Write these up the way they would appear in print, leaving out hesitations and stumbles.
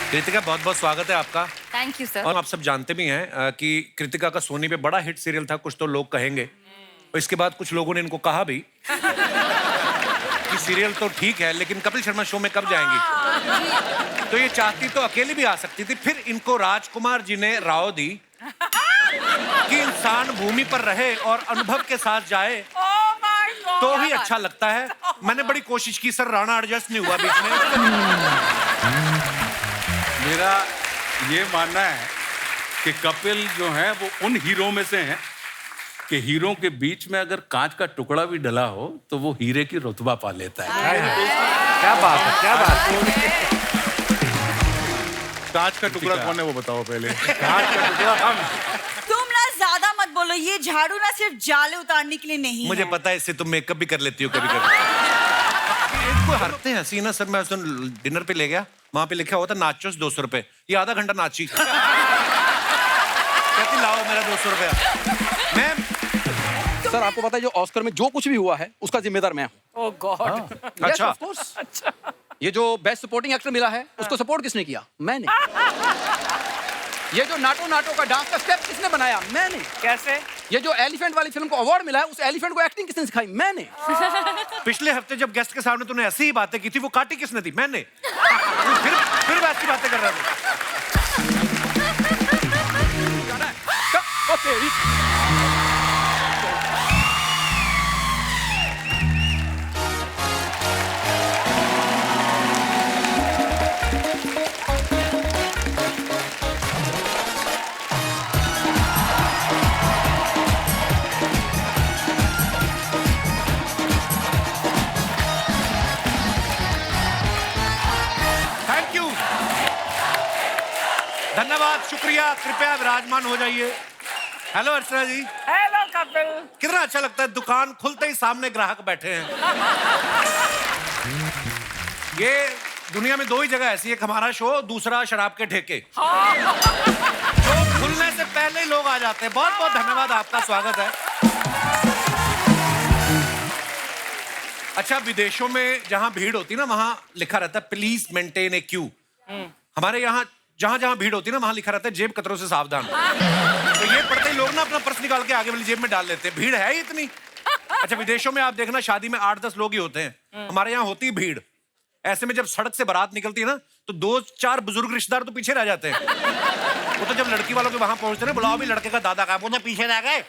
कृतिका, बहुत बहुत स्वागत है आपका। Thank you sir. और आप सब जानते भी हैं कि कृतिका का सोनी पे बड़ा हिट सीरियल था, कुछ तो लोग कहेंगे। और इसके बाद कुछ लोगों ने इनको कहा भी कि सीरियल तो ठीक है, लेकिन कपिल शर्मा शो में कब जाएंगी? तो ये चाहती तो अकेली भी आ सकती थी, फिर इनको राजकुमार जी ने राव दी कि इंसान भूमि पर रहे और अनुभव के साथ जाए तो ही अच्छा लगता है। मैंने बड़ी कोशिश की सर, राणा एडजस्ट नहीं हुआ बीच में। मेरा ये मानना है कि कपिल जो है वो उन हीरो में से हैं कि हीरो के बीच में अगर कांच का टुकड़ा भी डला हो तो वो हीरे की रुतबा पा लेता है। क्या बात है, क्या बात है। कांच का टुकड़ा कौन है वो बताओ पहले। कांच का टुकड़ा हम। तुम ना ज्यादा मत बोलो, ये झाड़ू ना सिर्फ जाले उतारने के लिए नहीं मुझे है। पता है, इससे तुम मेकअप भी कर लेती हो कभी कभी। इनको हरते हैं हसीना सर। मैं उस दिन डिनर पे ले गया, वहां पे लिखा हुआ था नाचोस 200 रुपए। ये आधा घंटा नाची। कहती लाओ मेरा 200 रुपया। मैं सर आपको पता है जो ऑस्कर में जो कुछ भी हुआ है उसका जिम्मेदार मैं हूँ। ओह गॉड। अच्छा। Of course. ये जो बेस्ट सपोर्टिंग एक्टर मिला है उसको सपोर्ट किसने किया? मैंने। ये जो नाटो नाटो का डांस का स्टेप किसने बनाया? मैंने। कैसे? ये जो एलिफेंट वाली फिल्म को अवार्ड मिला है उस एलिफेंट को एक्टिंग किसने सिखाई? मैंने। पिछले हफ्ते जब गेस्ट के सामने तूने ऐसी ही बातें की थी, वो काटी किसने थी? मैंने। फिर वैसी बातें कर रहा था। थैंक यू, धन्यवाद, शुक्रिया। कृपया विराजमान हो जाइए। हेलो अर्चना जी। हेलो कपिल। कितना अच्छा लगता है, दुकान खुलते ही सामने ग्राहक बैठे हैं। ये दुनिया में दो ही जगह ऐसी है, एक हमारा शो, दूसरा शराब के ठेके। शो खुलने से पहले ही लोग आ जाते हैं। बहुत बहुत धन्यवाद, आपका स्वागत है। अच्छा, विदेशों में जहां भीड़ होती है ना, वहां लिखा रहता है प्लीज मेंटेन ए क्यू। हमारे यहाँ जहां जहां भीड़ होती है ना, वहां लिखा रहता है जेब कतरों से सावधान। तो ये पढ़ते ही लोग ना अपना पर्स निकाल के आगे वाली जेब में डाल लेते हैं, भीड़ है ही इतनी। अच्छा, विदेशों में आप देखना, शादी में 8-10 लोग ही होते हैं, हमारे यहाँ होती भीड़। ऐसे में जब सड़क से बारात निकलती है ना, तो 2-4 बुजुर्ग रिश्तेदार तो पीछे रह जाते हैं। वो तो जब लड़की वालों के वहां पहुंचते हैं, बुलाओ भी लड़के का दादा का, वो पीछे रह गए।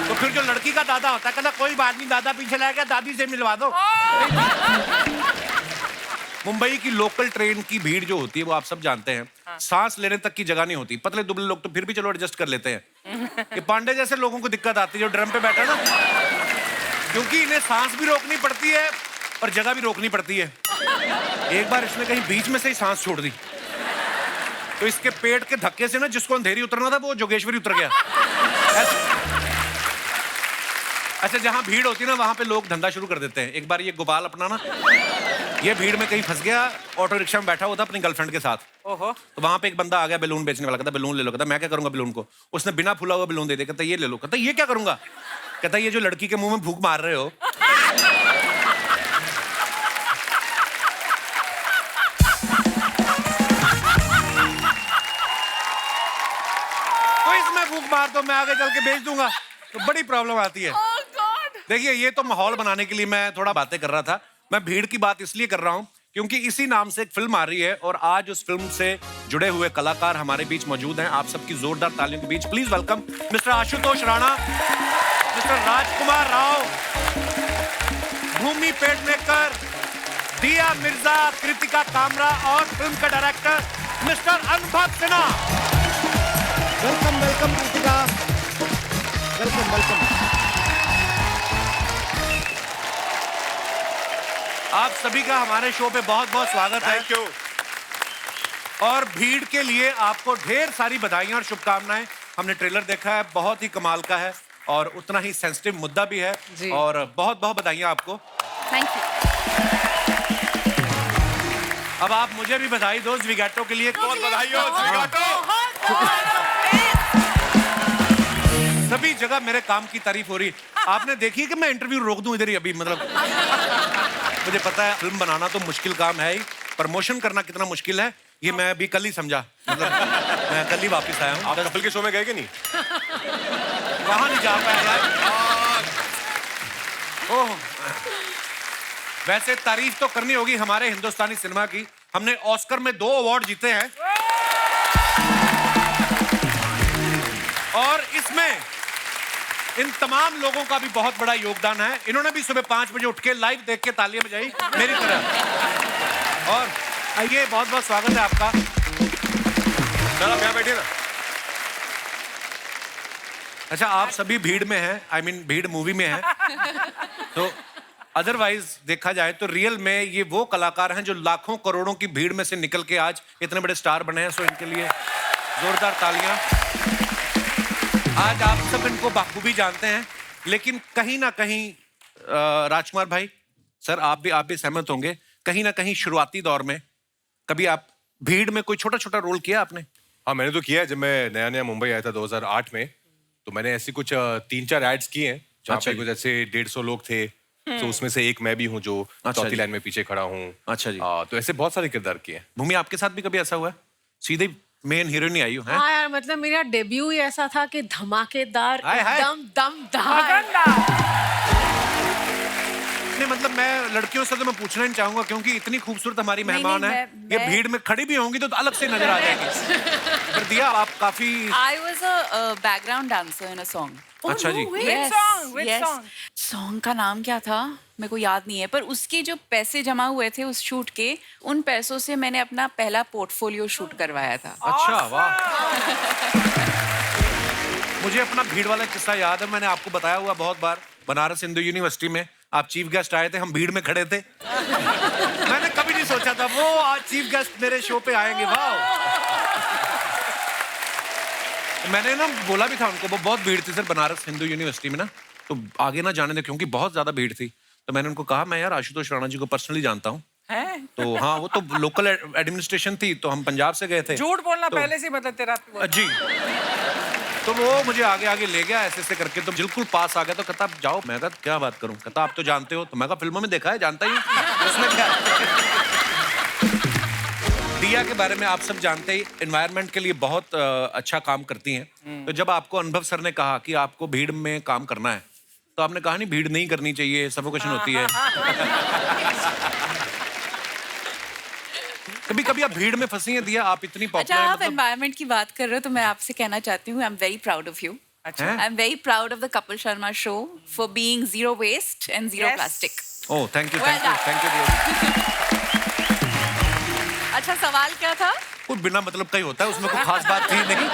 तो फिर जो लड़की का दादा होता है कहता कोई बात नहीं, दादा पीछे रह गया, दादी से मिलवा दो। मुंबई की लोकल ट्रेन की भीड़ जो होती है वो आप सब जानते हैं, सांस लेने तक की जगह नहीं होती। पतले दुबले लोग तो फिर भी चलो एडजस्ट कर लेते हैं। ये पांडे जैसे लोगों को दिक्कत आती है जो ड्रम पे बैठा ना, क्योंकि इन्हें सांस भी रोकनी पड़ती है और जगह भी रोकनी पड़ती है। एक बार इसने कहीं बीच में से ही सांस छोड़ दी, तो इसके पेट के धक्के से ना जिसको अंधेरी उतरना था वो जोगेश्वरी उतर गया। अच्छा, जहां भीड़ होती है ना, वहां पे लोग धंधा शुरू कर देते हैं। एक बार ये गोपाल अपना ना, ये भीड़ में कहीं फंस गया, ऑटो रिक्शा में बैठा हुआ था अपनी गर्लफ्रेंड के साथ। ओहो। तो वहां पे एक बंदा आ गया बैलून बेचने वाला, कहता बैलून ले लो। कहता मैं क्या करूंगा बैलून को? उसने बिना फूला हुआ बैलून दे दिया। कहता ये ले लो। कहता ये क्या करूंगा? कहता ये जो लड़की के मुंह में फूंक मार रहे हो, तो इसमें फूंक मार दो, मैं आगे चल के बेच दूंगा। तो बड़ी प्रॉब्लम आती है। देखिए, ये तो माहौल बनाने के लिए मैं थोड़ा बातें कर रहा था। मैं भीड़ की बात इसलिए कर रहा हूं क्योंकि इसी नाम से एक फिल्म आ रही है और आज उस फिल्म से जुड़े हुए कलाकार हमारे बीच मौजूद हैं। आप सबकी जोरदार तालियों के बीच please welcome mister Ashutosh Rana, mister Rajkumar Rao, Bhumi Pednekar, Dia Mirza, Kritika Kamra और फिल्म का डायरेक्टर मिस्टर अनुभव Sinha. Welcome welcome Kritika, welcome welcome. आप सभी का हमारे शो पे बहुत बहुत स्वागत है। Thank you. और भीड़ के लिए आपको ढेर सारी बधाइयां और शुभकामनाएं। हमने ट्रेलर देखा है, बहुत ही कमाल का है और उतना ही सेंसिटिव मुद्दा भी है जी। और बहुत बहुत बधाइयां आपको। Thank you. अब आप मुझे भी बधाई दो ज़्विगैटो के लिए। बहुत बधाई हो ज़्विगैटो। सभी जगह मेरे काम की तारीफ हो रही है। आपने देखी कि मैं इंटरव्यू रोक दूं इधर ही अभी, मतलब मुझे पता है फिल्म बनाना तो मुश्किल काम है ही, प्रमोशन करना कितना मुश्किल है ये मैं अभी कल ही समझा। मतलब मैं कल ही वापस आया हूँ। आप कपिल के शो में गए कि नहीं? वहां नहीं जा पाया यार। ओह, वैसे तारीफ तो करनी होगी हमारे हिंदुस्तानी सिनेमा की। हमने ऑस्कर में 2 अवार्ड जीते हैं और इसमें इन तमाम लोगों का भी बहुत बड़ा योगदान है। इन्होंने भी सुबह 5 बजे उठ के लाइव देख के तालियां बजाई मेरी तरह। और आइए, बहुत बहुत स्वागत है आपका। सर आप यहाँ बैठिए ना। अच्छा, आप सभी भीड़ में हैं, आई मीन भीड़ मूवी में हैं। तो अदरवाइज देखा जाए तो रियल में ये वो कलाकार हैं जो लाखों करोड़ों की भीड़ में से निकल के आज इतने बड़े स्टार बने हैं। सो इनके लिए जोरदार तालियां। आज आप सब इनको बाखूबी जानते हैं, लेकिन कहीं ना कहीं राजकुमार भाई, सर आप भी सहमत होंगे, कहीं ना कहीं शुरुआती दौर में कभी आप भीड़ में कोई छोटा छोटा रोल किया आपने? हाँ मैंने तो किया है। जब मैं नया नया मुंबई आया था 2008 में, तो मैंने ऐसी कुछ 3-4 एड्स किए हैं जहाँ अच्छा पे जी। कुछ ऐसे 150 लोग थे। तो उसमें से एक मैं भी हूँ जो चौथी जी। लाइन में पीछे खड़ा हूँ। अच्छा जी। तो ऐसे बहुत सारे किरदार किए हैं। भूमि, आपके साथ भी कभी ऐसा हुआ है? सीधे मेन हीरोइन ही आई हो हैं? हाँ यार, मतलब मेरा डेब्यू ही ऐसा था कि धमाकेदार, हाय, हाय। एकदम दमदार। नहीं, मतलब मैं लड़कियों से तो मैं पूछना नहीं चाहूंगा क्योंकि इतनी खूबसूरत हमारी नहीं, मेहमान है। ये मैं- भीड़ में खड़ी भी होंगी तो अलग से नजर आ जाएगी। पर दिया, आप काफी I was a background dancer in a song. अच्छा जी। Which song? Which song? Song का नाम क्या था मेरे को याद नहीं है, पर उसके जो पैसे जमा हुए थे उस शूट के, उन पैसों से मैंने अपना पहला पोर्टफोलियो शूट करवाया था। अच्छा, वाह। मुझे अपना भीड़ वाला किस्सा याद है, मैंने आपको बताया हुआ बहुत बार। बनारस हिंदू यूनिवर्सिटी में आप चीफ गेस्ट आए थे, हम भीड़ में खड़े थे। मैंने कभी नहीं सोचा था वो आज चीफ गेस्ट मेरे शो पे आएंगे। वाह। मैंने ना बोला भी था उनको, वो बहुत भीड़ थी सर बनारस हिंदू यूनिवर्सिटी में ना, तो आगे ना जाने दे क्योंकि बहुत ज्यादा भीड़ थी। तो मैंने उनको कहा मैं यार आशुतोष राणा जी को पर्सनली जानता हूँ। तो हाँ, वो तो लोकल एडमिनिस्ट्रेशन थी, तो हम पंजाब से गए थे। झूठ बोलना तो- पहले से मतलब तेरा जी। तो वो मुझे आगे आगे ले गया ऐसे ऐसे करके, तो बिल्कुल पास आ गया। तो कहता आप जाओ। मैं कहा क्या बात करूं? कहता आप तो जानते हो। तो मैं कहा फिल्मों में देखा है, जानता ही हूं। उसमें क्या दिया के बारे में आप सब जानते ही, एनवायरनमेंट के लिए बहुत अच्छा काम करती हैं। तो जब आपको अनुभव सर ने कहा कि आपको भीड़ में काम करना है, तो आपने कहा नहीं भीड़ नहीं करनी चाहिए, सफोकेशन होती है। कभी कभी आप भीड़ में फंसी हैं दिया? आप इतनी अच्छा, पॉपुलर आप एनवायरनमेंट की बात कर रहे हो तो मैं आपसे कहना चाहती हूँ, I am very proud of you. अच्छा। I am very proud of the Kapil Sharma show for being zero waste and zero Yes. Plastic. Oh thank you, Well thank you, thank you. अच्छा, सवाल क्या था? कुछ बिना मतलब का ही होता है, उसमें कोई खास बात थी नहीं।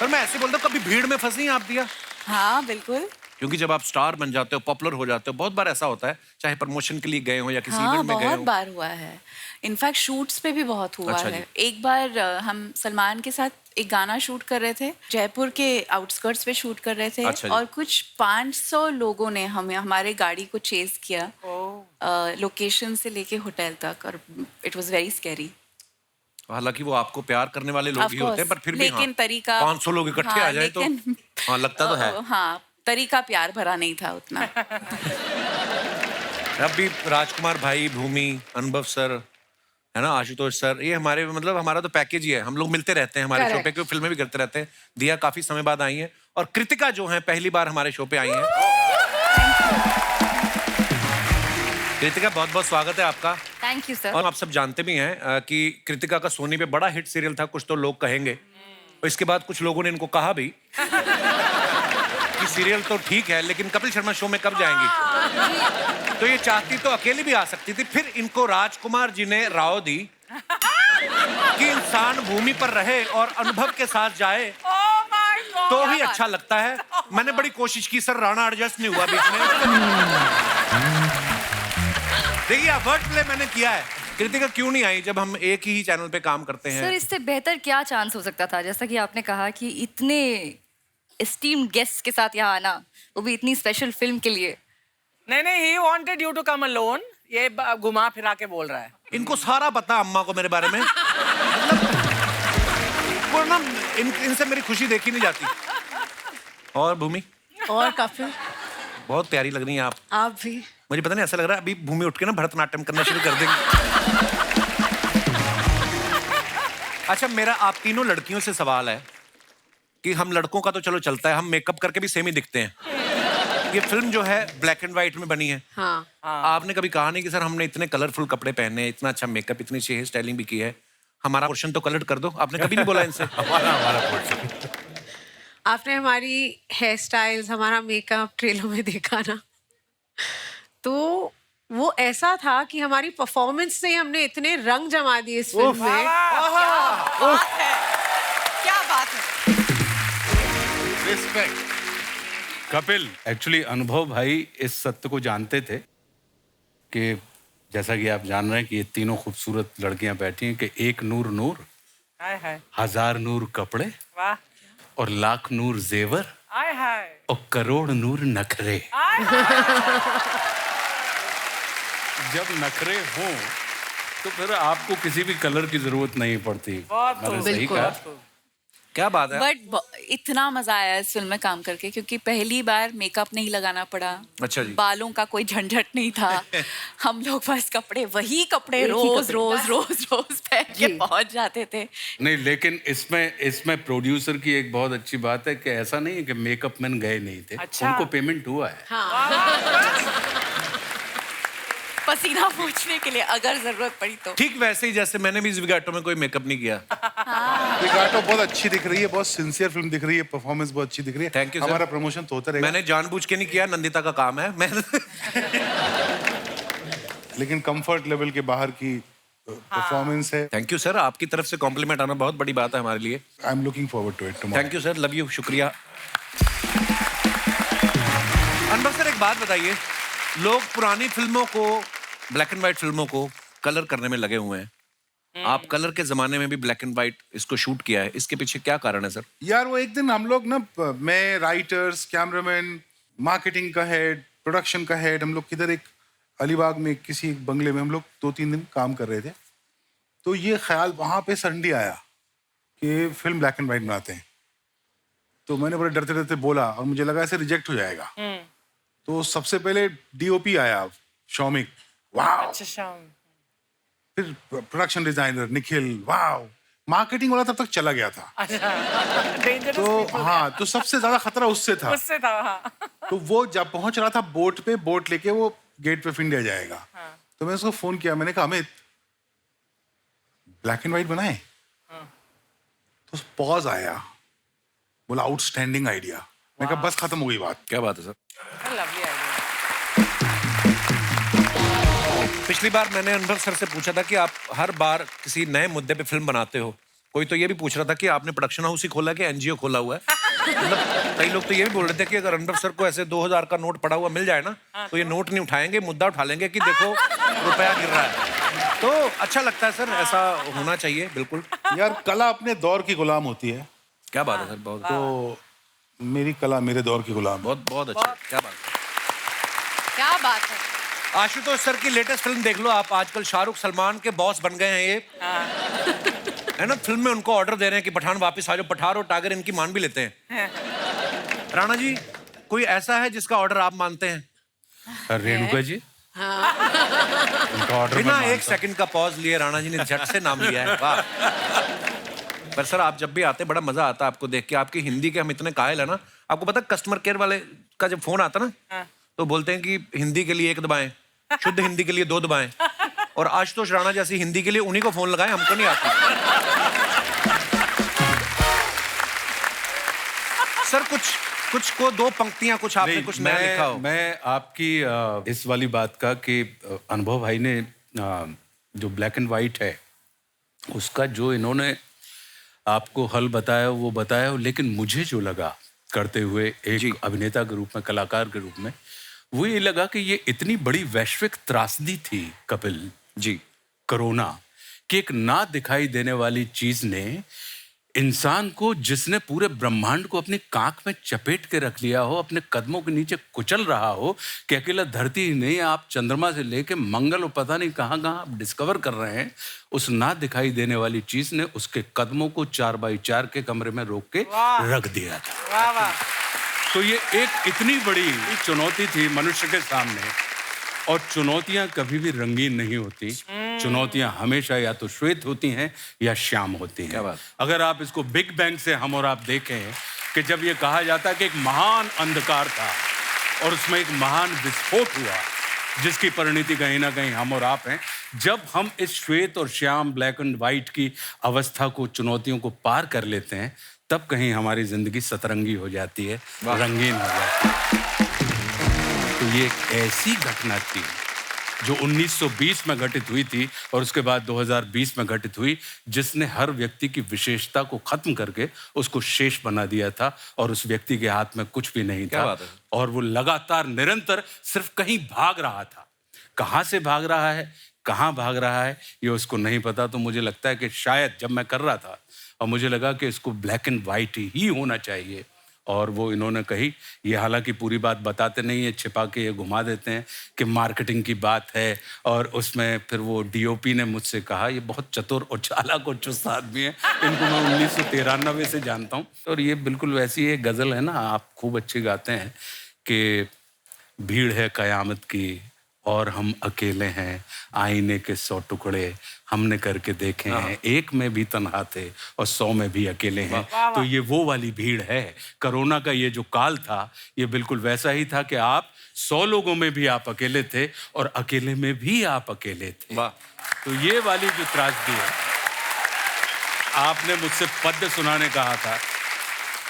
पर मैं ऐसे बोलता हूँ, कभी भीड़ में फंसी हैं आप दिया? हाँ बिल्कुल। क्योंकि जब आप स्टार बन जाते हो, पॉपुलर हो जाते हो, बहुत बार ऐसा होता है, चाहे प्रमोशन के लिए गए हो या किसी हाँ, इवेंट में गए बहुत हो। बार हुआ है। इनफैक्ट शूट्स पे भी बहुत हुआ अच्छा है। जी। एक बार हम सलमान के साथ एक गाना शूट कर रहे थे, जयपुर के आउटस्कर्ट्स पे शूट कर रहे थे। अच्छा जी। और कुछ 500 लोगों ने हमारे गाड़ी को चेज किया लोकेशन से लेके होटल तक, और इट वाज वेरी स्कैरी। हालांकि वो आपको प्यार करने वाले लोग Of ही होते हैं, पर course, फिर भी लेकिन हाँ, तरीका 500 लोग इकट्ठे आ जाए तो लेकिन- हाँ लगता तो है। हाँ, तरीका प्यार भरा नहीं था उतना। अब भी राजकुमार भाई, भूमि, अनुभव सर, है ना, आशुतोष सर, ये हमारे मतलब हमारा तो पैकेज ही है। हम लोग मिलते रहते हैं हमारे शो पे, क्योंकि फिल्में भी करते रहते हैं। दिया काफी समय बाद आई है, और कृतिका जो है पहली बार हमारे शो पे आई है। कृतिका, बहुत बहुत स्वागत है आपका। Thank you sir. और आप सब जानते भी हैं कि कृतिका का सोनी पे बड़ा हिट सीरियल था, कुछ तो लोग कहेंगे। और इसके बाद कुछ लोगों ने इनको कहा भी कि सीरियल तो ठीक है, लेकिन कपिल शर्मा शो में कब जाएंगी? तो ये चाहती तो अकेली भी आ सकती थी। फिर इनको राजकुमार जी ने राव दी कि इंसान भूमि पर रहे और अनुभव के साथ जाए तो ही अच्छा लगता है। मैंने बड़ी कोशिश की सर, राणा एडजस्ट नहीं हुआ बीच में। देखिए, वर्ड प्ले मैंने किया है। कृतिका क्यों नहीं आई जब हम एक ही चैनल पे काम करते हैं? सर, इससे बेहतर क्या चांस हो सकता था? जैसा कि आपने कहा कि इतने एस्टीम्ड गेस्ट के साथ यहाँ आना, वो भी इतनी स्पेशल फिल्म के लिए। नहीं, he wanted you to come alone. ये घुमा फिरा के बोल रहा है। इनको सारा पता अम्मा को मेरे बारे में। मतलब वो ना इनसे मेरी खुशी देखी नहीं जाती। और भूमि, और कपिल, बहुत प्यारी लग रही हैं आप। आप भी। मुझे पता नहीं, ऐसा लग रहा है अभी भूमि उठ के ना भरतनाट्यम करना शुरू कर देंगी। अच्छा, मेरा आप तीनों लड़कियों से सवाल है कि हम लड़कों का तो चलो चलता है, हम मेकअप करके भी सेम ही दिखते हैं। ये फिल्म जो है ब्लैक एंड व्हाइट में बनी है। हाँ आपने कभी कहा नहीं कि सर हमने इतने कलरफुल कपड़े पहने, इतना अच्छा मेकअप, इतनी अच्छी हेयर स्टाइलिंग भी की है, हमारा पोर्शन तो कलर कर दो? आपने कभी नहीं बोला इनसे? हमारा पोर्शन। आपने हमारी हेयर स्टाइल्स, हमारा मेकअप ट्रेलर में देखा ना, तो वो ऐसा था कि हमारी परफॉर्मेंस से ही हमने इतने रंग जमा दिए इस फिल्म में। क्या बात है। रिस्पेक्ट। कपिल, एक्चुअली अनुभव भाई इस सत्य को जानते थे कि जैसा कि आप जान रहे हैं कि ये तीनों खूबसूरत लड़कियां बैठी हैं कि एक नूर नूर, हाय हाय, हजार नूर कपड़े वाह, और लाख नूर जेवर हाय हाय, और करोड़ नूर नखरे। जब नखरे हों तो फिर आपको किसी भी कलर की जरूरत नहीं पड़ती। मैंने सही बिल्कुल। कहा? क्या बात है। बट इतना मजा आया इस फिल्म में काम करके क्योंकि पहली बार मेकअप नहीं लगाना पड़ा। अच्छा जी। बालों का कोई झंझट नहीं था। हम लोग बस कपड़े, वही कपड़े रोज रोज रोज रोज पहन के पहुंच जाते थे। नहीं, लेकिन इसमें प्रोड्यूसर की एक बहुत अच्छी बात है कि ऐसा नहीं है कि मेकअप मैन गए नहीं थे। अच्छा। उनको पेमेंट हुआ है। पसीना पोंछने के लिए अगर जरूरत पड़ी तो। ठीक वैसे ही जैसे मैंने भी इस विगाटो में कोई मेकअप नहीं किया। विगाटो बहुत अच्छी दिख रही है, बहुत सिंसियर फिल्म दिख रही है, परफॉर्मेंस बहुत अच्छी दिख रही है। Thank you, sir. हमारा प्रमोशन तो होता रहेगा। मैंने जानबूझ के नहीं किया, नंदिता का काम है। मैं लेकिन कंफर्ट लेवल के बाहर की परफॉर्मेंस है। थैंक यू सर, आपकी तरफ से कॉम्प्लीमेंट आना बहुत बड़ी बात है हमारे लिए। I am looking forward to it. Thank you sir, love you, शुक्रिया। अनुभव सर, एक बात बताइए, लोग पुरानी फिल्मों को, ब्लैक एंड व्हाइट फिल्मों को कलर करने में लगे हुए हैं। आप कलर के जमाने में भी ब्लैक एंड व्हाइट इसको शूट किया है, इसके पीछे क्या कारण है सर? यार वो एक दिन हम लोग ना, मैं, राइटर्स, कैमरामैन, मार्केटिंग का हेड, प्रोडक्शन का हेड, हम लोग किधर एक अलीबाग में किसी एक बंगले में हम लोग 2-3 दिन काम कर रहे थे। तो ये ख्याल वहाँ पे सडनली आया कि फिल्म ब्लैक एंड व्हाइट बनाते हैं। तो मैंने बड़े डरते डरते बोला और मुझे लगा ऐसे रिजेक्ट हो जाएगा। तो सबसे पहले डीओपी आया, शौमिक, वाह। अच्छा, फिर प्रोडक्शन डिजाइनर निखिल, वाह। मार्केटिंग वाला तब तक चला गया था। डेंजरस तो हाँ, तो सबसे ज्यादा खतरा उससे था। उससे था। हाँ। तो वो जब पहुंच रहा था बोट पे, बोट लेके वो गेट पे इंडिया जाएगा। तो मैंने उसको फोन किया, मैंने कहा अमित, ब्लैक एंड व्हाइट बनाए? तो पॉज आया, बोला आउटस्टैंडिंग आइडिया। मैंने कहा बस खत्म हो गई बात। क्या बात है सर? Lovely idea. पिछली बार मैंने अनुभव सर से पूछा था कि आप हर बार किसी नए मुद्दे पे फिल्म बनाते हो। कोई तो ये भी पूछ रहा था कि आपने प्रोडक्शन हाउस ही खोला कि एनजीओ खोला हुआ है। मतलब कई लोग तो ये भी बोल रहे थे कि अगर अनुभव सर को ऐसे 2000 का नोट पड़ा हुआ मिल जाए ना, तो ये नोट नहीं उठाएंगे, मुद्दा उठा लेंगे कि देखो रुपया गिर रहा है। तो अच्छा लगता है सर, ऐसा होना चाहिए। बिल्कुल यार, कला अपने दौर की गुलाम होती है। क्या बात है सर, बहुत तो मेरी कला मेरे दौर की गुलाम है। बहुत बहुत अच्छा, क्या बात है। क्या बात है। आशुतोष सर की लेटेस्ट फिल्म देख लो आप, आजकल शाहरुख सलमान के बॉस बन गए हैं ये। है ना, फिल्म में उनको ऑर्डर दे रहे हैं कि पठान वापस आ जाओ, पठान और टाइगर इनकी मान भी लेते हैं। राणा जी, कोई ऐसा है जिसका ऑर्डर आप मानते हैं? रेणुका जी, उनका ऑर्डर बिना एक सेकंड का पॉज लिए राणा जी ने झट से नाम लिया है। वाह। पर सर आप जब भी आते बड़ा मजा आता है आपको देख के, आपकी हिंदी के हम इतने कायल है ना। आपको पता कस्टमर केयर वाले का जब फोन आता ना, तो बोलते हैं कि हिंदी के लिए 1 दबाएं, शुद्ध हिंदी के लिए 2 दबाएं, और आशुतोष राणा जैसी हिंदी के लिए उन्हीं को फोन लगाएं, हमको नहीं आती। सर कुछ को 2 पंक्तियां, कुछ आपने कुछ नया लिखा हो। मैं आपकी इस वाली बात का कि अनुभव भाई ने जो ब्लैक एंड व्हाइट है उसका जो इन्होंने आपको हल बताया वो बताया हो, लेकिन मुझे जो लगा करते हुए एक अभिनेता के रूप में, कलाकार के रूप में, वो ये लगा कि ये इतनी बड़ी वैश्विक त्रासदी थी कपिल जी, कोरोना, कि एक ना दिखाई देने वाली चीज ने इंसान को, जिसने पूरे ब्रह्मांड को अपनी कांख में चपेट के रख लिया हो, अपने कदमों के नीचे कुचल रहा हो, कि अकेला धरती ही नहीं, आप चंद्रमा से लेके मंगल और पता नहीं कहाँ कहाँ आप डिस्कवर कर रहे हैं, उस ना दिखाई देने वाली चीज ने उसके कदमों को 4x4 के कमरे में रोक के रख दिया था। वाह वाह। तो ये एक इतनी बड़ी चुनौती थी मनुष्य के सामने, और चुनौतियां कभी भी रंगीन नहीं होती, चुनौतियां हमेशा या तो श्वेत होती हैं या श्याम होती हैं। क्या बात। अगर आप इसको बिग बैंग से हम और आप देखें कि जब ये कहा जाता है कि एक महान अंधकार था और उसमें एक महान विस्फोट हुआ जिसकी परिणति कहीं ना कहीं हम और आप हैं, जब हम इस श्वेत और श्याम ब्लैक एंड व्हाइट की अवस्था को, चुनौतियों को पार कर लेते हैं, तब कहीं हमारी जिंदगी सतरंगी हो जाती है, रंगीन हो जाती है। तो ये एक ऐसी घटना थी जो 1920 में घटित हुई थी और उसके बाद 2020 में घटित हुई, जिसने हर व्यक्ति की विशेषता को खत्म करके उसको शेष बना दिया था और उस व्यक्ति के हाथ में कुछ भी नहीं था और वो लगातार निरंतर सिर्फ कहीं भाग रहा था। कहाँ से भाग रहा है, कहाँ भाग रहा है, ये उसको नहीं पता। तो मुझे लगता है कि शायद जब मैं कर रहा था और मुझे लगा कि इसको ब्लैक एंड वाइट ही होना चाहिए, और वो इन्होंने कही, ये हालांकि पूरी बात बताते नहीं है, छिपा के ये घुमा देते हैं कि मार्केटिंग की बात है, और उसमें फिर वो डीओपी ने मुझसे कहा, ये बहुत चतुर और चालाक और चुस्त आदमी है, इनको मैं 1993 से जानता हूँ। और ये बिल्कुल वैसी एक गज़ल है ना, आप खूब अच्छी गाते हैं कि भीड़ है क़यामत की और हम अकेले हैं, आईने के 100 टुकड़े हमने करके देखे हैं, एक में भी तन्हा थे और 100 में भी अकेले हैं। तो ये वो वाली भीड़ है। कोरोना का ये जो काल था, ये बिल्कुल वैसा ही था कि आप 100 लोगों में भी आप अकेले थे और अकेले में भी आप अकेले थे। तो ये वाली जो त्रासदी है, आपने मुझसे पद्य सुनाने कहा था,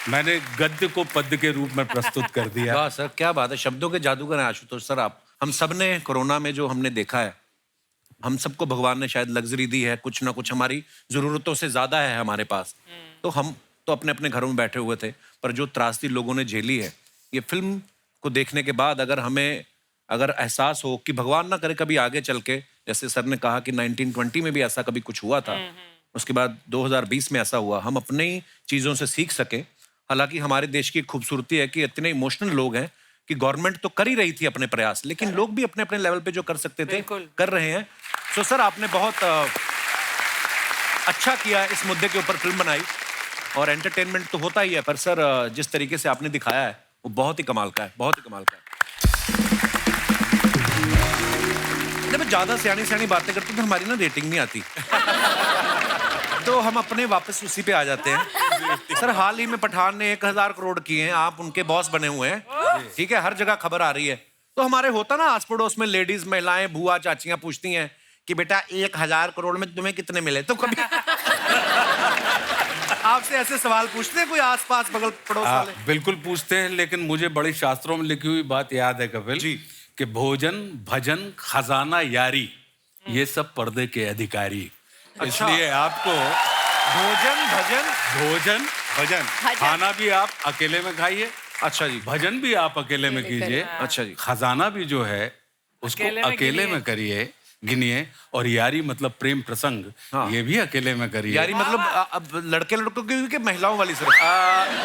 मैंने गद्य को पद्य के रूप में प्रस्तुत कर दिया। वाह सर, क्या बात है, शब्दों के जादूगर हैं आशुतोष सर आप। हम सब ने कोरोना में जो हमने देखा है, हम सबको भगवान ने शायद लग्जरी दी है, कुछ ना कुछ हमारी जरूरतों से ज्यादा है हमारे पास। तो हम तो अपने अपने घरों में बैठे हुए थे, पर जो त्रासदी लोगों ने झेली है, ये फिल्म को देखने के बाद अगर हमें एहसास हो कि भगवान ना करे कभी आगे चल के, जैसे सर ने कहा कि 1920 में भी ऐसा कभी कुछ हुआ था, उसके बाद 2020 में ऐसा हुआ, हम अपनी चीजों से सीख सके। हालांकि हमारे देश की खूबसूरती है कि इतने इमोशनल लोग हैं कि गवर्नमेंट तो कर ही रही थी अपने प्रयास, लेकिन लोग भी अपने अपने लेवल पे जो कर सकते थे कर रहे हैं। सो सर, आपने बहुत अच्छा किया इस मुद्दे के ऊपर फिल्म बनाई, और एंटरटेनमेंट तो होता ही है, पर सर जिस तरीके से आपने दिखाया है वो बहुत ही कमाल का है, बहुत ही कमाल का है। जब ज्यादा सियानी बातें करते तो हमारी ना रेटिंग नहीं आती तो हम अपने वापस उसी पे आ जाते हैं। सर, हाल ही में पठान ने 1000 करोड़ किए हैं, आप उनके बॉस बने हुए हैं, ठीक है, हर जगह खबर आ रही है। तो हमारे होता ना आस पड़ोस में लेडीज, महिलाएं, बुआ, चाचियां पूछती हैं कि बेटा 1000 करोड़ में तुम्हें कितने मिले, तो कभी आपसे ऐसे सवाल पूछते हैं कोई आसपास बगल पड़ोस वाले? बिल्कुल पूछते हैं, लेकिन मुझे बड़ी शास्त्रों में लिखी हुई बात याद है कपिल जी, कि भोजन, भजन, खजाना, यारी, ये सब पर्दे के अधिकारी। इसलिए आपको भोजन भजन खाना भी आप अकेले में खाइए, अच्छा जी, भजन भी आप अकेले में कीजिए, अच्छा जी, खजाना भी जो है उसको अकेले में करिए, गिनिए, और यारी मतलब प्रेम प्रसंग, ये भी अकेले में करिए। यारी मतलब अब लड़के लड़कों की कि महिलाओं वाली सिर्फ?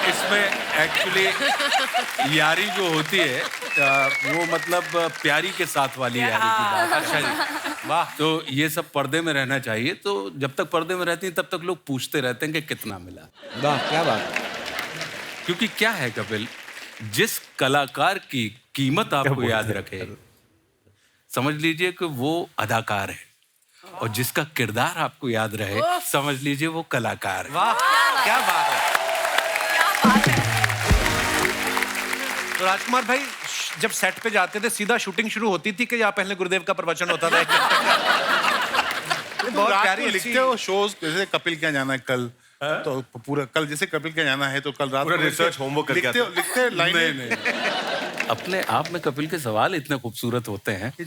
इसमें एक्चुअली यारी जो होती है वो मतलब प्यारी के साथ वाली यारी की बात। अच्छा जी, वाह। तो ये सब पर्दे में रहना चाहिए। तो जब तक पर्दे में रहती हैं तब तक लोग पूछते रहते हैं कि कितना मिला। वाह, क्या बात। क्योंकि क्या है कपिल, जिस कलाकार की कीमत आपको याद रखे, समझ लीजिए कि वो अदाकार है, और जिसका किरदार आपको याद रहे, समझ लीजिए वो कलाकार है। वाह, क्या बात है। तो राजकुमार भाई, जब सेट पे जाते थे सीधा शूटिंग शुरू होती थी कि या पहले गुरुदेव का प्रवचन होता था? बहुत प्यारी लिखते हो शोज, जैसे कपिल क्या जाना है कल, तो पूरा कल जैसे कपिल क्या जाना है तो कल रात पूरा रिसर्च होमवर्क करके लिखते लाइन। अपने आप में कपिल के सवाल इतने खूबसूरत होते हैं कि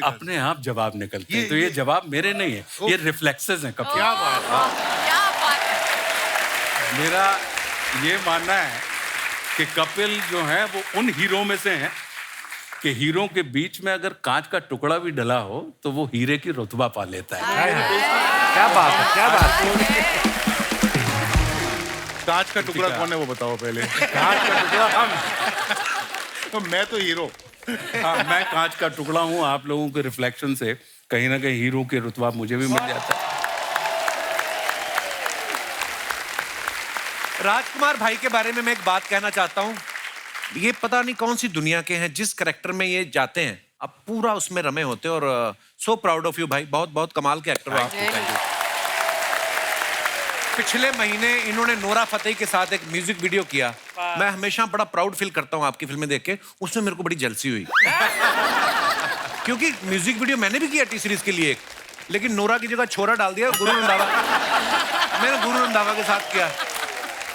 अपने आप जवाब निकलते हैं। तो ये जवाब मेरे नहीं है, ये रिफ्लेक्सेस हैं कपिल। क्या बात है। मेरा ये मानना है कि कपिल जो है वो उन हीरो में से हैं कि हीरो के बीच में अगर कांच का टुकड़ा भी डला हो तो वो हीरे की रुतबा पा लेता है। क्या बात है, क्या बात है। कांच का टुकड़ा कौन है वो बताओ पहले। कांच का टुकड़ा हम, तो मैं तो हीरो। हाँ, मैं कांच का टुकड़ा हूँ। आप लोगों के रिफ्लेक्शन से कहीं ना कहीं हीरो के रुतबा मुझे भी मिल जाता है। राजकुमार भाई के बारे में मैं एक बात कहना चाहता हूँ, ये पता नहीं कौन सी दुनिया के हैं, जिस करैक्टर में ये जाते हैं अब पूरा उसमें रमे होते हैं और सो प्राउड ऑफ यू भाई, बहुत बहुत कमाल के एक्टर हो आप। पिछले महीने इन्होंने नोरा फतेही के साथ एक म्यूजिक वीडियो किया। मैं हमेशा बड़ा प्राउड फील करता हूँ आपकी फिल्में देख के, उसमें मेरे को बड़ी जलसी हुई। क्योंकि म्यूजिक वीडियो मैंने भी किया टी सीरीज के लिए एक, लेकिन नोरा की जगह छोरा डाल दिया गुरु रंधावा। मैंने गुरु रंधावा के साथ किया।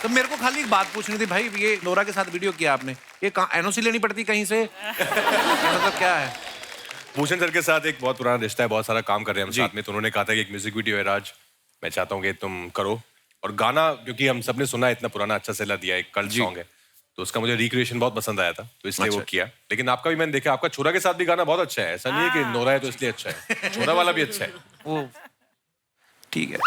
तो मेरे को खाली एक बात पूछनी थी भाई, ये नोरा के साथ वीडियो किया आपने, ये एनओसी लेनी पड़ती कहीं से? मतलब क्या है? भूषण सर के साथ एक बहुत पुराना रिश्ता है, बहुत सारा काम कर रहे हैं हम साथ में। तो उन्होंने कहा था कि एक म्यूजिक वीडियो है राज, मैं चाहता हूँ कि तुम करो। और गाना क्योंकि हम सबने सुना, इतना पुराना अच्छा सेला दिया, एक कल्ट सॉन्ग है, तो उसका मुझे रिक्रिएशन बहुत पसंद आया था, तो इसलिए वो किया। लेकिन आपका भी मैंने देखा, आपका छोरा के साथ भी गाना बहुत अच्छा है। ऐसा नहीं है कि नोरा है तो इसलिए अच्छा है, छोरा वाला भी अच्छा है। वो ठीक है।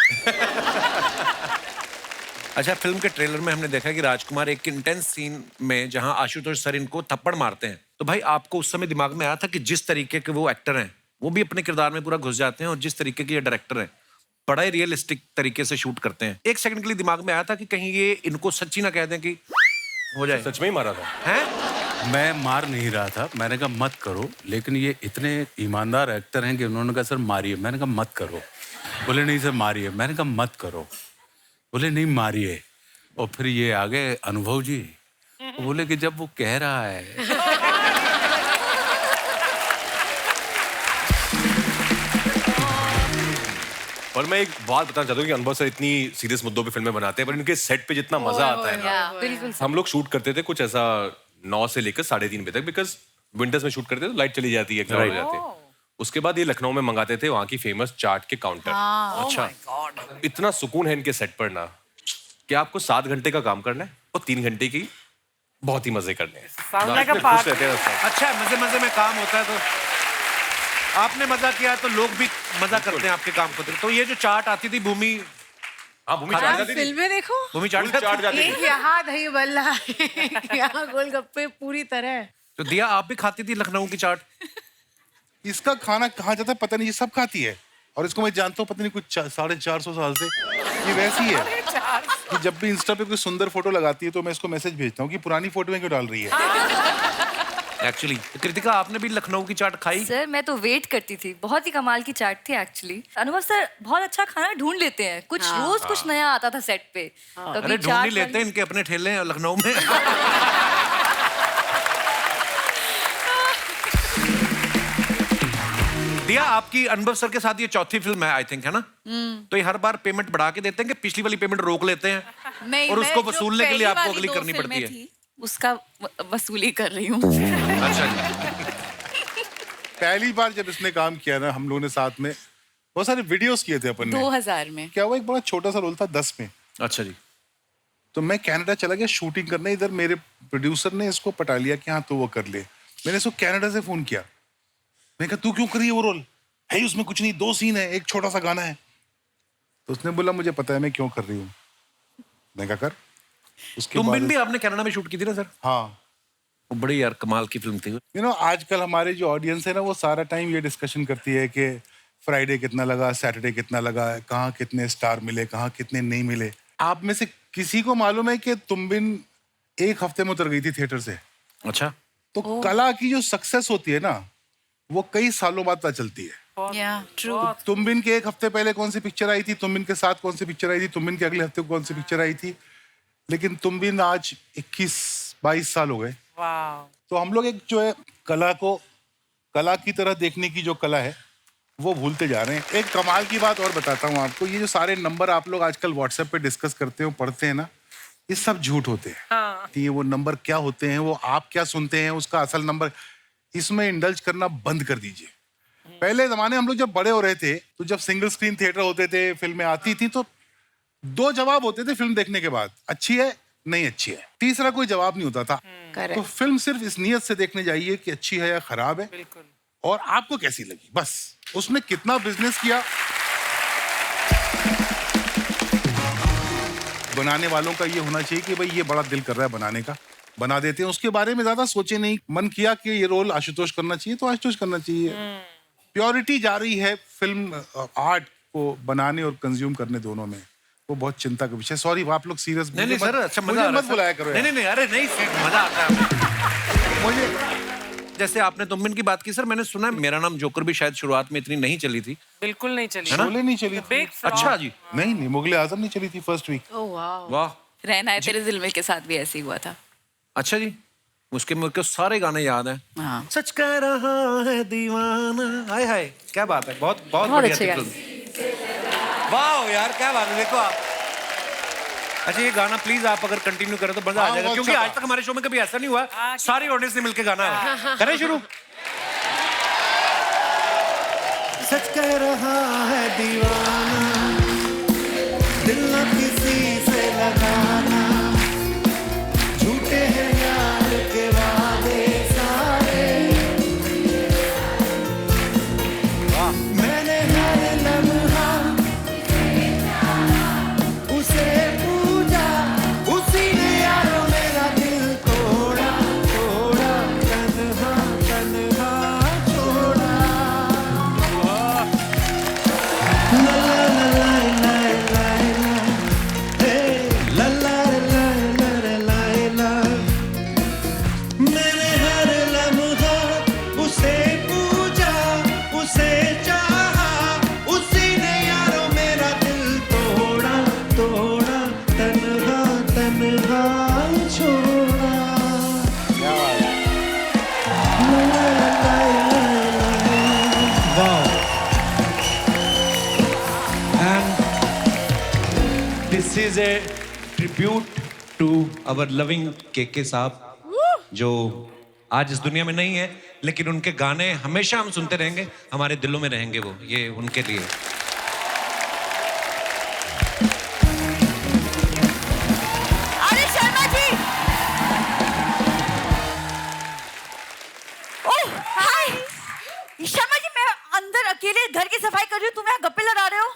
अच्छा, फिल्म के ट्रेलर में हमने देखा कि राजकुमार एक इंटेंस सीन में जहां आशुतोष सर इनको थप्पड़ मारते हैं, तो भाई आपको उस समय दिमाग में आया था कि जिस तरीके के वो एक्टर हैं वो भी अपने किरदार में पूरा घुस जाते हैं, और जिस तरीके के ये डायरेक्टर हैं बड़ा ही रियलिस्टिक तरीके से शूट करते हैं, एक सेकंड के लिए दिमाग में आया था कि कहीं ये इनको सच्ची ना कह दें कि हो जाए? सच में ही मारा था? हैं? मैं मार नहीं रहा था, मैंने कहा मत करो, लेकिन ये इतने ईमानदार एक्टर हैं कि उन्होंने कहा सर मारिए। मैंने कहा मत करो। बोले नहीं सर मारिए। मैंने कहा मत करो। बोले नहीं मारिए। और फिर ये आ गए अनुभव जी, बोले कि जब वो कह रहा है। और मैं एक बात बताना चाहता हूँ कि अनुभव सर इतनी सीरियस मुद्दों पे फिल्में बनाते हैं, पर इनके सेट पे जितना मजा आता है ना, बिल्कुल। हम लोग शूट करते थे कुछ ऐसा 9 से लेकर 3:30 बजे तक, बिकॉज विंटर्स में शूट करते थे तो लाइट चली जाती है, खराब हो जाते हैं। उसके बाद ये लखनऊ में मंगाते थे वहाँ की फेमस चाट के काउंटर। अच्छा, इतना सुकून है इनके सेट पर ना कि आपको 7 घंटे का काम करना है और 3 घंटे की बहुत ही मजे करने हैं। खुश रहते हैं सब। अच्छा, मजे मजे में काम होता है, तो आपने मजा किया तो लोग भी मजा करते हैं आपके काम को। तो ये जो चाट आती थी भूमि, हाँ भूमि चाट जाती थी। फिल्में देखो, भूमि चाट जाती थी। एक यहाँ दही बल्ला है, यहाँ गोलगप्पे पूरी तरह। तो दिया आप भी खाती थी लखनऊ की चाट? इसका खाना कहाँ जाता है पता नहीं, ये सब खाती है। और इसको मैं जानता हूँ पता नहीं कुछ 450 साल से ये वैसी है कि जब भी इंस्टा पे कोई सुंदर फोटो लगाती है तो मैं इसको मैसेज भेजता हूँ कि पुरानी फोटो में क्यों डाल रही है। एक्चुअली कृतिका, आपने भी लखनऊ की चाट खाई? सर मैं तो वेट करती थी, बहुत ही कमाल की चाट थी एक्चुअली। अनुभव सर बहुत अच्छा खाना ढूंढ लेते हैं, कुछ रोज कुछ नया आता था सेट पे। अरे ढूंढ ही लेते हैं, इनके अपने ठेले हैं लखनऊ में। दिया, आपकी अनुभव सर के साथ ये चौथी फिल्म है आई थिंक, है ना? तो ये हर बार पेमेंट बढ़ा के देते हैं कि पिछली वाली पेमेंट रोक लेते हैं और उसको वसूलने के लिए आपको अगली करनी पड़ती है? उसका वसूली कर रही हूँ। अच्छा जी। पहली बार जब इसने काम किया ना, हम लोगों ने साथ में बहुत सारे वीडियोस किए थे अपन ने। 2000 में क्या हुआ, एक बड़ा छोटा सा रोल था 10 में। अच्छा जी। तो मैं कनाडा चला गया शूटिंग करने, इधर मेरे प्रोड्यूसर ने इसको पटा लिया कि हाँ तो वो कर ले। मैंने इसको कनाडा से फोन किया, मैंने कहा तू क्यों करी है वो रोल, है उसमें कुछ नहीं, 2 सीन है, एक छोटा सा गाना है। तो उसने बोला मुझे पता है मैं क्यों कर रही हूँ। मैं कहा कर। उसके तुम भी आपने कनाडा में शूट की थी ना सर? हाँ, वो बड़ी यार कमाल की फिल्म थी। यू नो आजकल हमारे जो ऑडियंस है ना, वो सारा टाइम ये डिस्कशन करती है कि फ्राइडे कितना लगा, सैटरडे कितना लगा, कहाँ कितने स्टार मिले, कहाँ कितने नहीं मिले। आप में से किसी को मालूम है कि तुम बिन 1 हफ्ते में उतर गई थी थिएटर से? अच्छा। तो कला की जो सक्सेस होती है ना, वो कई सालों बाद पता चलती है। तुम बिन के 1 हफ्ते पहले कौन सी पिक्चर आई थी, तुम बिन के साथ कौन सी पिक्चर आई थी, तुम बिन के अगले हफ्ते कौन सी पिक्चर आई थी, लेकिन तुम बिन आज 21-22 साल हो गए। तो हम लोग एक जो है कला को कला की तरह देखने की जो कला है वो भूलते जा रहे हैं। एक कमाल की बात और बताता हूँ आपको, ये जो सारे नंबर आप लोग आजकल व्हाट्सएप पे डिस्कस करते हो, पढ़ते हैं ना, ये सब झूठ होते हैं। ये वो नंबर क्या होते हैं, वो आप क्या सुनते हैं, उसका असल नंबर, इसमें इंडल्ज करना बंद कर दीजिए। पहले जमाने हम लोग जब बड़े हो रहे थे तो जब सिंगल स्क्रीन थिएटर होते थे, फिल्में आती थी, तो 2 जवाब होते थे फिल्म देखने के बाद, अच्छी है नहीं अच्छी है, तीसरा कोई जवाब नहीं होता था। तो फिल्म सिर्फ इस नियत से देखने जाइए कि अच्छी है या खराब है और आपको कैसी लगी, बस उसमें कितना बिजनेस किया। बनाने वालों का ये होना चाहिए कि भाई ये बड़ा दिल कर रहा है बनाने का, बना देते हैं, उसके बारे में ज्यादा सोचे नहीं। मन किया कि ये रोल आशुतोष करना चाहिए तो आशुतोष करना चाहिए। प्योरिटी जा रही है फिल्म आर्ट को बनाने और कंज्यूम करने दोनों में, वो बहुत चिंता का विषय। सॉरी आप लोग सीरियस नहीं सर, अच्छा मजा मत बुलाया करो। नहीं अरे नहीं, मजा आता है मुझे। जैसे आपने तुमबिन की बात की सर, मैंने सुना है मेरा नाम जोकर भी शायद शुरुआत में इतनी नहीं चली थी। बिल्कुल नहीं चली। शोले नहीं चली थी। अच्छा जी। नहीं मुगले आजम नहीं चली थी फर्स्ट वीक। ओह वाह। वाह। रहना है तेरे दिल में के साथ भी ऐसे ही हुआ था। अच्छा जी, उसके मेरे को सारे गाने याद हैं। हाँ। सच कह रहा है दीवाना, हाय हाय क्या बात है, बहुत बहुत बहुत बढ़िया अच्छे थी गाने। फिल्म। वाह यार क्या बात है, देखो आप। अच्छा ये गाना प्लीज आप अगर कंटिन्यू करें तो मजा आ हाँ, जाएगा, बहुत क्योंकि अच्छा आज तक हमारे शो में कभी ऐसा नहीं हुआ सारी ऑडियंस ने मिलकर गाना करें शुरू। सच कह रहा है दीवाना, दिल न किसी से लगाना, झूठे हैं यार के वादे सारे, मैंने हर लम्हा उसे पूजा, उसी ने यारो मेरा दिल तोड़ा, तोड़ा तन्हा तन्हा छोड़ा। ला ला ला ला ला ला, हे ला ला ला ला ला ला, मैंने हर लम्हा उसे पूजा, उसे चाहा, उसी ने यारो मेरा दिल तोड़ा, तोड़ा तन्हा तन्हा छोड़ा। ला ला ला ला ला ला। वाह। And this is a tribute to our loving KK साहब, जो आज इस दुनिया में नहीं है, लेकिन उनके गाने हमेशा हम सुनते रहेंगे, हमारे दिलों में रहेंगे वो, ये उनके लिए। अरे शर्मा जी। ओह हाय शर्मा जी, मैं अंदर अकेले घर की सफाई कर रही हूँ, तुम यहाँ गप्पे लड़ा रहे हो।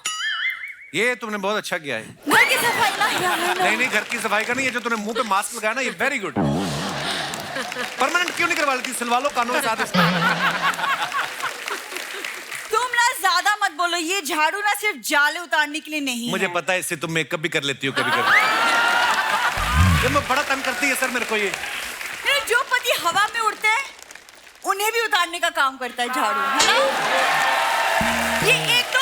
ये तुमने बहुत अच्छा किया है। घर की सफाई ना यार। नहीं नहीं, घर की सफाई का नहीं, ये जो तूने मुंह पे मास्क लगाया ना, ये वेरी गुड। परमानेंट क्यों नहीं करवा लेती, सिलवा लो कानों के साथ इसको। तुम ना ज्यादा मत बोलो, ये झाड़ू ना सिर्फ जाले उतारने के लिए नहीं मुझे है। पता है, इससे तुम मेकअप भी कर लेती हो कभी कभी। ये मैं बड़ा तंग करती है सर मेरे को ये। मेरे जो पति हवा में उड़ते हैं उन्हें भी उतारने का काम करता है झाड़ू, है ना? ये एक तो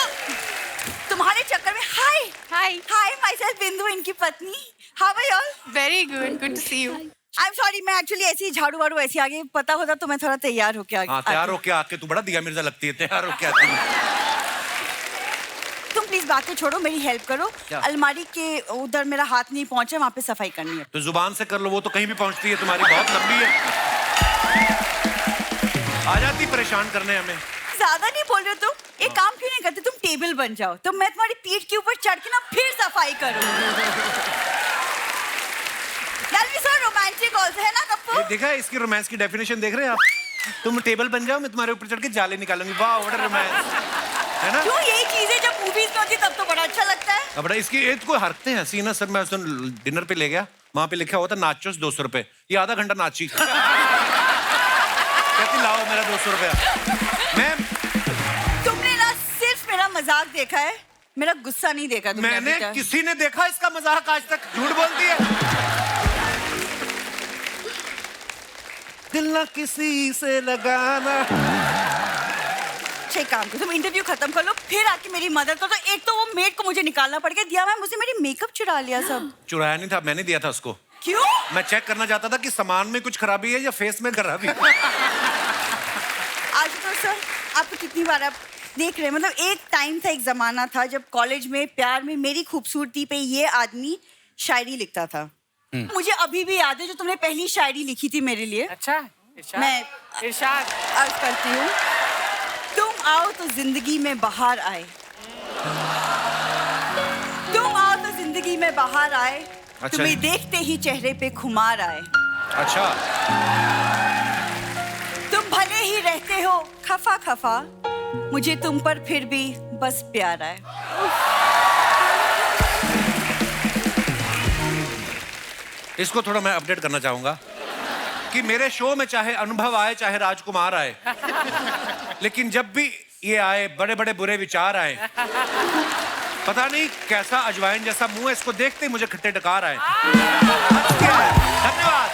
तुम्हारे चक्कर में हाय हाय हाय माय सेल्फ बिंदु, इनकी पत्नी। How are you all? Very good, good to see you. I am sorry, मैं एक्चुअली ऐसे ही झाड़ू वाड़ू ऐसे आ गई, पता होता तो मैं थोड़ा तैयार होके आ गई। हाँ तैयार होके आके तू बड़ा दिया मिर्जा लगती है, तैयार होके आती है। तुम प्लीज बातें छोड़ो, मेरी हेल्प करो। क्या? अलमारी के उधर मेरा हाथ नहीं पहुंचा, वहां पे सफाई करनी है। तो जुबान से कर लो, वो तो कहीं भी पहुंचती है, तुम्हारी बहुत लंबी है, आ जाती परेशान करने हमें। ज्यादा नहीं बोल रहे तुम, एक काम क्यों नहीं करते, तुम टेबल बन जाओ, तो मैं तुम्हारी पीठ के ऊपर चढ़ के ना फिर सफाई करूं। That'll be so romantic also, है ना कप्पू? ये देखा है इसकी रोमांस की डेफिनेशन देख रहे हैं आप? तुम टेबल बन जाओ, मैं तुम्हारे ऊपर चढ़ के जाले निकालूंगी। वाह व्हाट अ रोमांस, है ना? क्यों, यही चीजें जब मूवीज में होती तब तो बड़ा अच्छा लगता है। अब बड़ा इसकी ये तो कोई हरकतें हैं हंसी ना सर। मैं डिनर पे ले गया, वहां पे लिखा हुआ था नाचोस 200 रुपए, ये आधा घंटा नाची। कहती लाओ मेरा 200 रुपया। मैं तुमने ना सिर्फ मेरा मजाक देखा है, मेरा गुस्सा नहीं देखा तुमने मैंने अभी तक। किसी ने देखा इसका मजाक आज तक? झूठ बोलती है। दिल ना किसी से लगाना। अच्छा एक काम करो, तुम इंटरव्यू खत्म कर लो, फिर आके मेरी मदद करो। तो एक तो वो मेड को मुझे निकालना पड़ गया, दिया मैम उसे मेरी मेकअप चुरा लिया सब। चुराया नहीं था, मैंने दिया था उसको। क्यों? मैं चेक करना चाहता था कि सामान में कुछ खराबी है या फेस में खराबी। आज तो सर आपको कितनी बार आप देख रहे हैं, मतलब एक टाइम था, एक जमाना था जब कॉलेज में प्यार में मेरी खूबसूरती पे ये आदमी शायरी लिखता था। मुझे अभी भी याद है जो तुमने पहली शायरी लिखी थी मेरे लिए। अच्छा इरशाद, मैं इरशाद अर्ज करती हूँ, तुम आओ तो जिंदगी में बाहर आए, तुम आओ तो जिंदगी में बाहर आए, अच्छा। तुम्हें देखते ही चेहरे पे खुमार आए। अच्छा तुम भले ही रहते हो खफा खफा, मुझे तुम पर फिर भी बस प्यार आए। इसको थोड़ा मैं अपडेट करना चाहूंगा कि मेरे शो में चाहे अनुभव आए चाहे राजकुमार आए, लेकिन जब भी ये आए बड़े बड़े बुरे विचार आए, पता नहीं कैसा अजवाइन जैसा मुंह है, इसको देखते ही मुझे खट्टे डकार आए। धन्यवाद।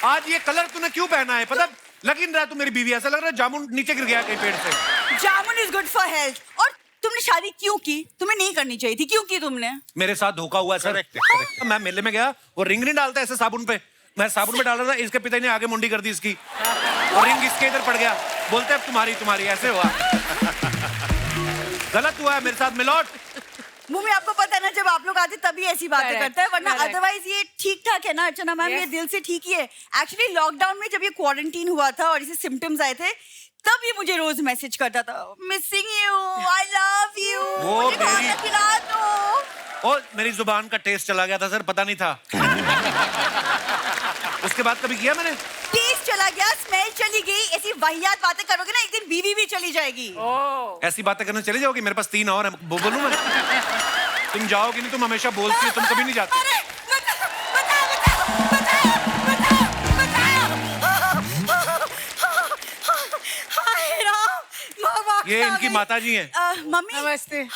आज ये कलर तूने क्यों पहना है? पता लग ही नहीं रहा तू मेरी बीवी, ऐसा लग रहा है जामुन नीचे गिर गया कहीं पेड़ से। जामुन इज गुड फॉर हेल्थ। और तुमने शादी क्यों की? तुम्हें नहीं करनी चाहिए थी, क्यों की तुमने? मेरे साथ धोखा हुआ सर। मैं मेले में गया, वो रिंग नहीं डालता ऐसे साबुन पे, मैं साबुन पे डाल रहा था, इसके पिता ने आगे मुंडी कर दी इसकी और रिंग इसके इधर पड़ गया। बोलते अब तुम्हारी तुम्हारी, ऐसे हुआ। गलत हुआ है मेरे साथ मिलोट। मम्मी आपको पता है ना, जब आप लोग आते तभी ऐसी बातें Correct, करता है, वरना correct. अदरवाइज ये ठीक ठाक है ना अर्चना मैम, ये दिल से ठीक ही है। एक्चुअली लॉकडाउन में जब ये क्वारंटीन हुआ था और इसे सिम्टम्स आए थे, तब ये मुझे रोज मैसेज करता था, missing you, I love you, वो मुझे खाना मेरी- खिला दो। और मेरी जुबान का टेस्ट चला गया था सर, पता नहीं था। उसके बाद कभी किया मैंने? टेस्ट चला गया, स्मेल चली गई। ऐसी वाहियात बातें करोगे ना, एक दिन बीवी भी चली जाएगी। ऐसी बातें करने चली जाओगी? मेरे पास 3 और है, बोलूं मैं? तुम जाओगी नहीं, तुम हमेशा बोलती हो, तुम कभी नहीं जाती। अरे हाय राम, भगवान ये आ इनकी गई। माताजी हैं। मम्मी नमस्ते।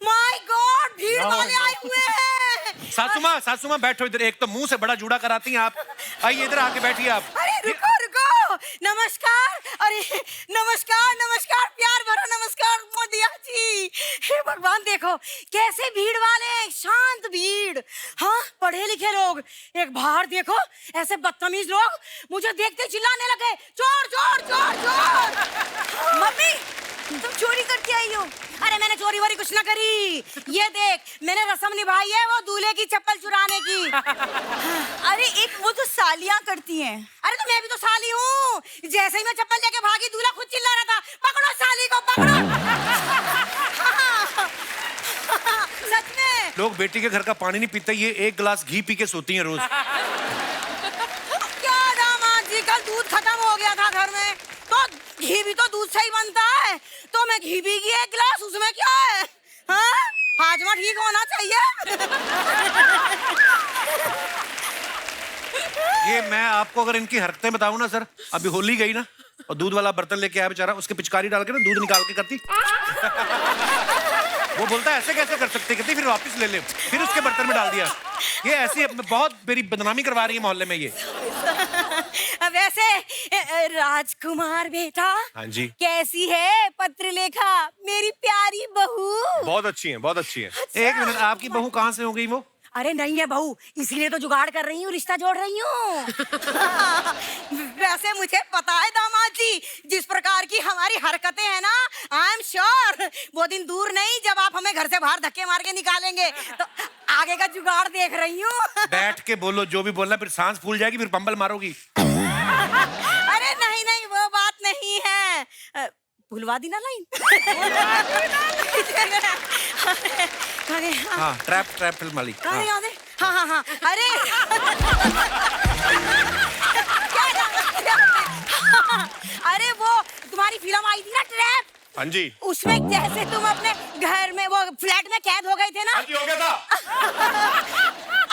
माय गॉड, भीड़ वाले आए हुए हैं। सासू माँ बैठो इधर, एक तो मुंह से बड़ा जूड़ा कराती हैं आप। आइए इधर आके बैठिए आप। अरे रुको रुको, नमस्कार। अरे नमस्कार नमस्कार, प्यार भरा नमस्कार मोदिया जी। हे भगवान, देखो कैसे भीड़ वाले, शांत भीड़। हाँ, पढ़े लिखे लोग। एक बाहर देखो, ऐसे बदतमीज लोग मुझे देखते चिल्लाने लगे, चोर चोर चोर चोर। मम्मी तुम चोरी करके आई हो? अरे मैंने चोरी वोरी कुछ ना करी। ये देख, मैंने रस्म निभाई है वो दूल्हे की चप्पल चुराने की। अरे एक वो तो सालियां करती हैं। अरे तो मैं भी तो साली हूँ। जैसे ही मैं चप्पल लेके भागी, दूल्हा खुद चिल्ला रहा था, पकड़ो साली को पकड़ो। सच में। लोग बेटी के घर का पानी नहीं पीते, ये 1 गिलास घी पी के सोती हैं रोज। क्या दामाद जी, कल दूध खत्म हो गया था घर में, तो घी भी तो दूध से ही बनता है, तो मैं घी पी गई 1 गिलास, उसमें क्या है? हाँ, हाजमा ठीक होना चाहिए। ये मैं आपको अगर इनकी हरकतें बताऊं ना सर, अभी होली गई ना और दूध वाला बर्तन लेके आया बेचारा, उसके पिचकारी डाल के ना दूध निकाल के करती। वो बोलता है ऐसे कैसे कर सकते, कहती फिर वापस ले ले, फिर उसके बर्तन में डाल दिया। ये ऐसी बहुत मेरी बदनामी करवा रही है मोहल्ले में ये। वैसे राजकुमार बेटा, हाँ जी। कैसी है पत्रलेखा, मेरी प्यारी बहू? बहुत अच्छी है, बहुत अच्छी है। 1 मिनट, आपकी बहू कहाँ से हो गई वो? अरे नहीं है बहू, इसीलिए तो जुगाड़ कर रही हूँ, रिश्ता जोड़ रही हूँ। वैसे मुझे पता है दामाद जी, जिस प्रकार की हमारी हरकतें हैं ना, आई एम श्योर वो दिन दूर नहीं जब आप हमें घर से बाहर धक्के मार के निकालेंगे। तो आगे का जुगाड़ देख रही हूँ। बैठ के बोलो जो भी बोलना, फिर सांस फूल जाएगी, फिर पंबल मारोगी। अरे नहीं नहीं, वो बात नहीं है। भुलवा दी ना लाइन। अरे हाँ, ट्रैप फिल्म वाली। अरे याद है, हाँ हाँ हाँ, अरे अरे वो तुम्हारी फिल्म आई थी ना ट्रैप, हाँ जी। उसमें जैसे तुम अपने घर में वो फ्लैट में कैद हो गए थे ना। हाँ जी, हो गया था।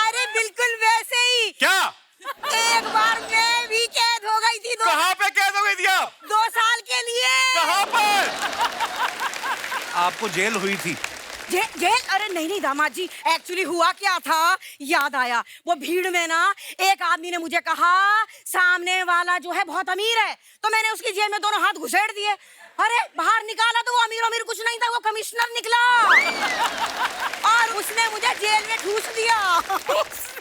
अरे बिल्कुल वैसे ही। क्या? एक बार मैं भी कैद हो गई थी। कहाँ पे कैद हो गई थी आप? 2 साल के लिए। कहाँ पर? आपको जेल हुई थी? जेल? अरे नहीं नहीं दामाद जी, एक्चुअली हुआ क्या था, याद आया। वो भीड़ में ना एक आदमी ने मुझे कहा सामने वाला जो है बहुत अमीर है, तो मैंने उसकी जेब में दोनों हाथ घुसेड़ दिए। अरे बाहर निकाला तो वो अमीर कुछ नहीं था, वो कमिश्नर निकला और उसने मुझे जेल में ठूस दिया।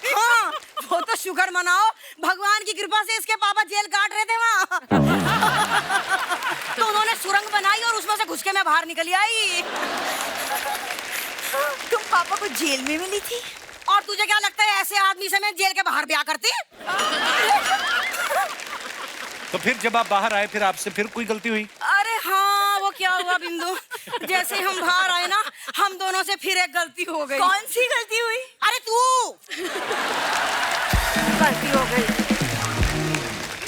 हाँ, वो तो शुक्र मनाओ, भगवान की कृपा से इसके पापा जेल काट रहे थे वहाँ। तो उन्होंने सुरंग बनाई और उसमें से घुस के मैं बाहर निकली आई। तुम पापा को जेल में मिली थी? और तुझे क्या लगता है ऐसे आदमी से मैं जेल के बाहर ब्याह करती? तो फिर जब आप बाहर आए, फिर आपसे फिर कोई गलती हुई? अरे हाँ, वो क्या हुआ बिंदु, जैसे हम बाहर आए ना, हम दोनों से फिर एक गलती हो गई। कौन सी गलती हुई? अरे तू। गलती हो गई।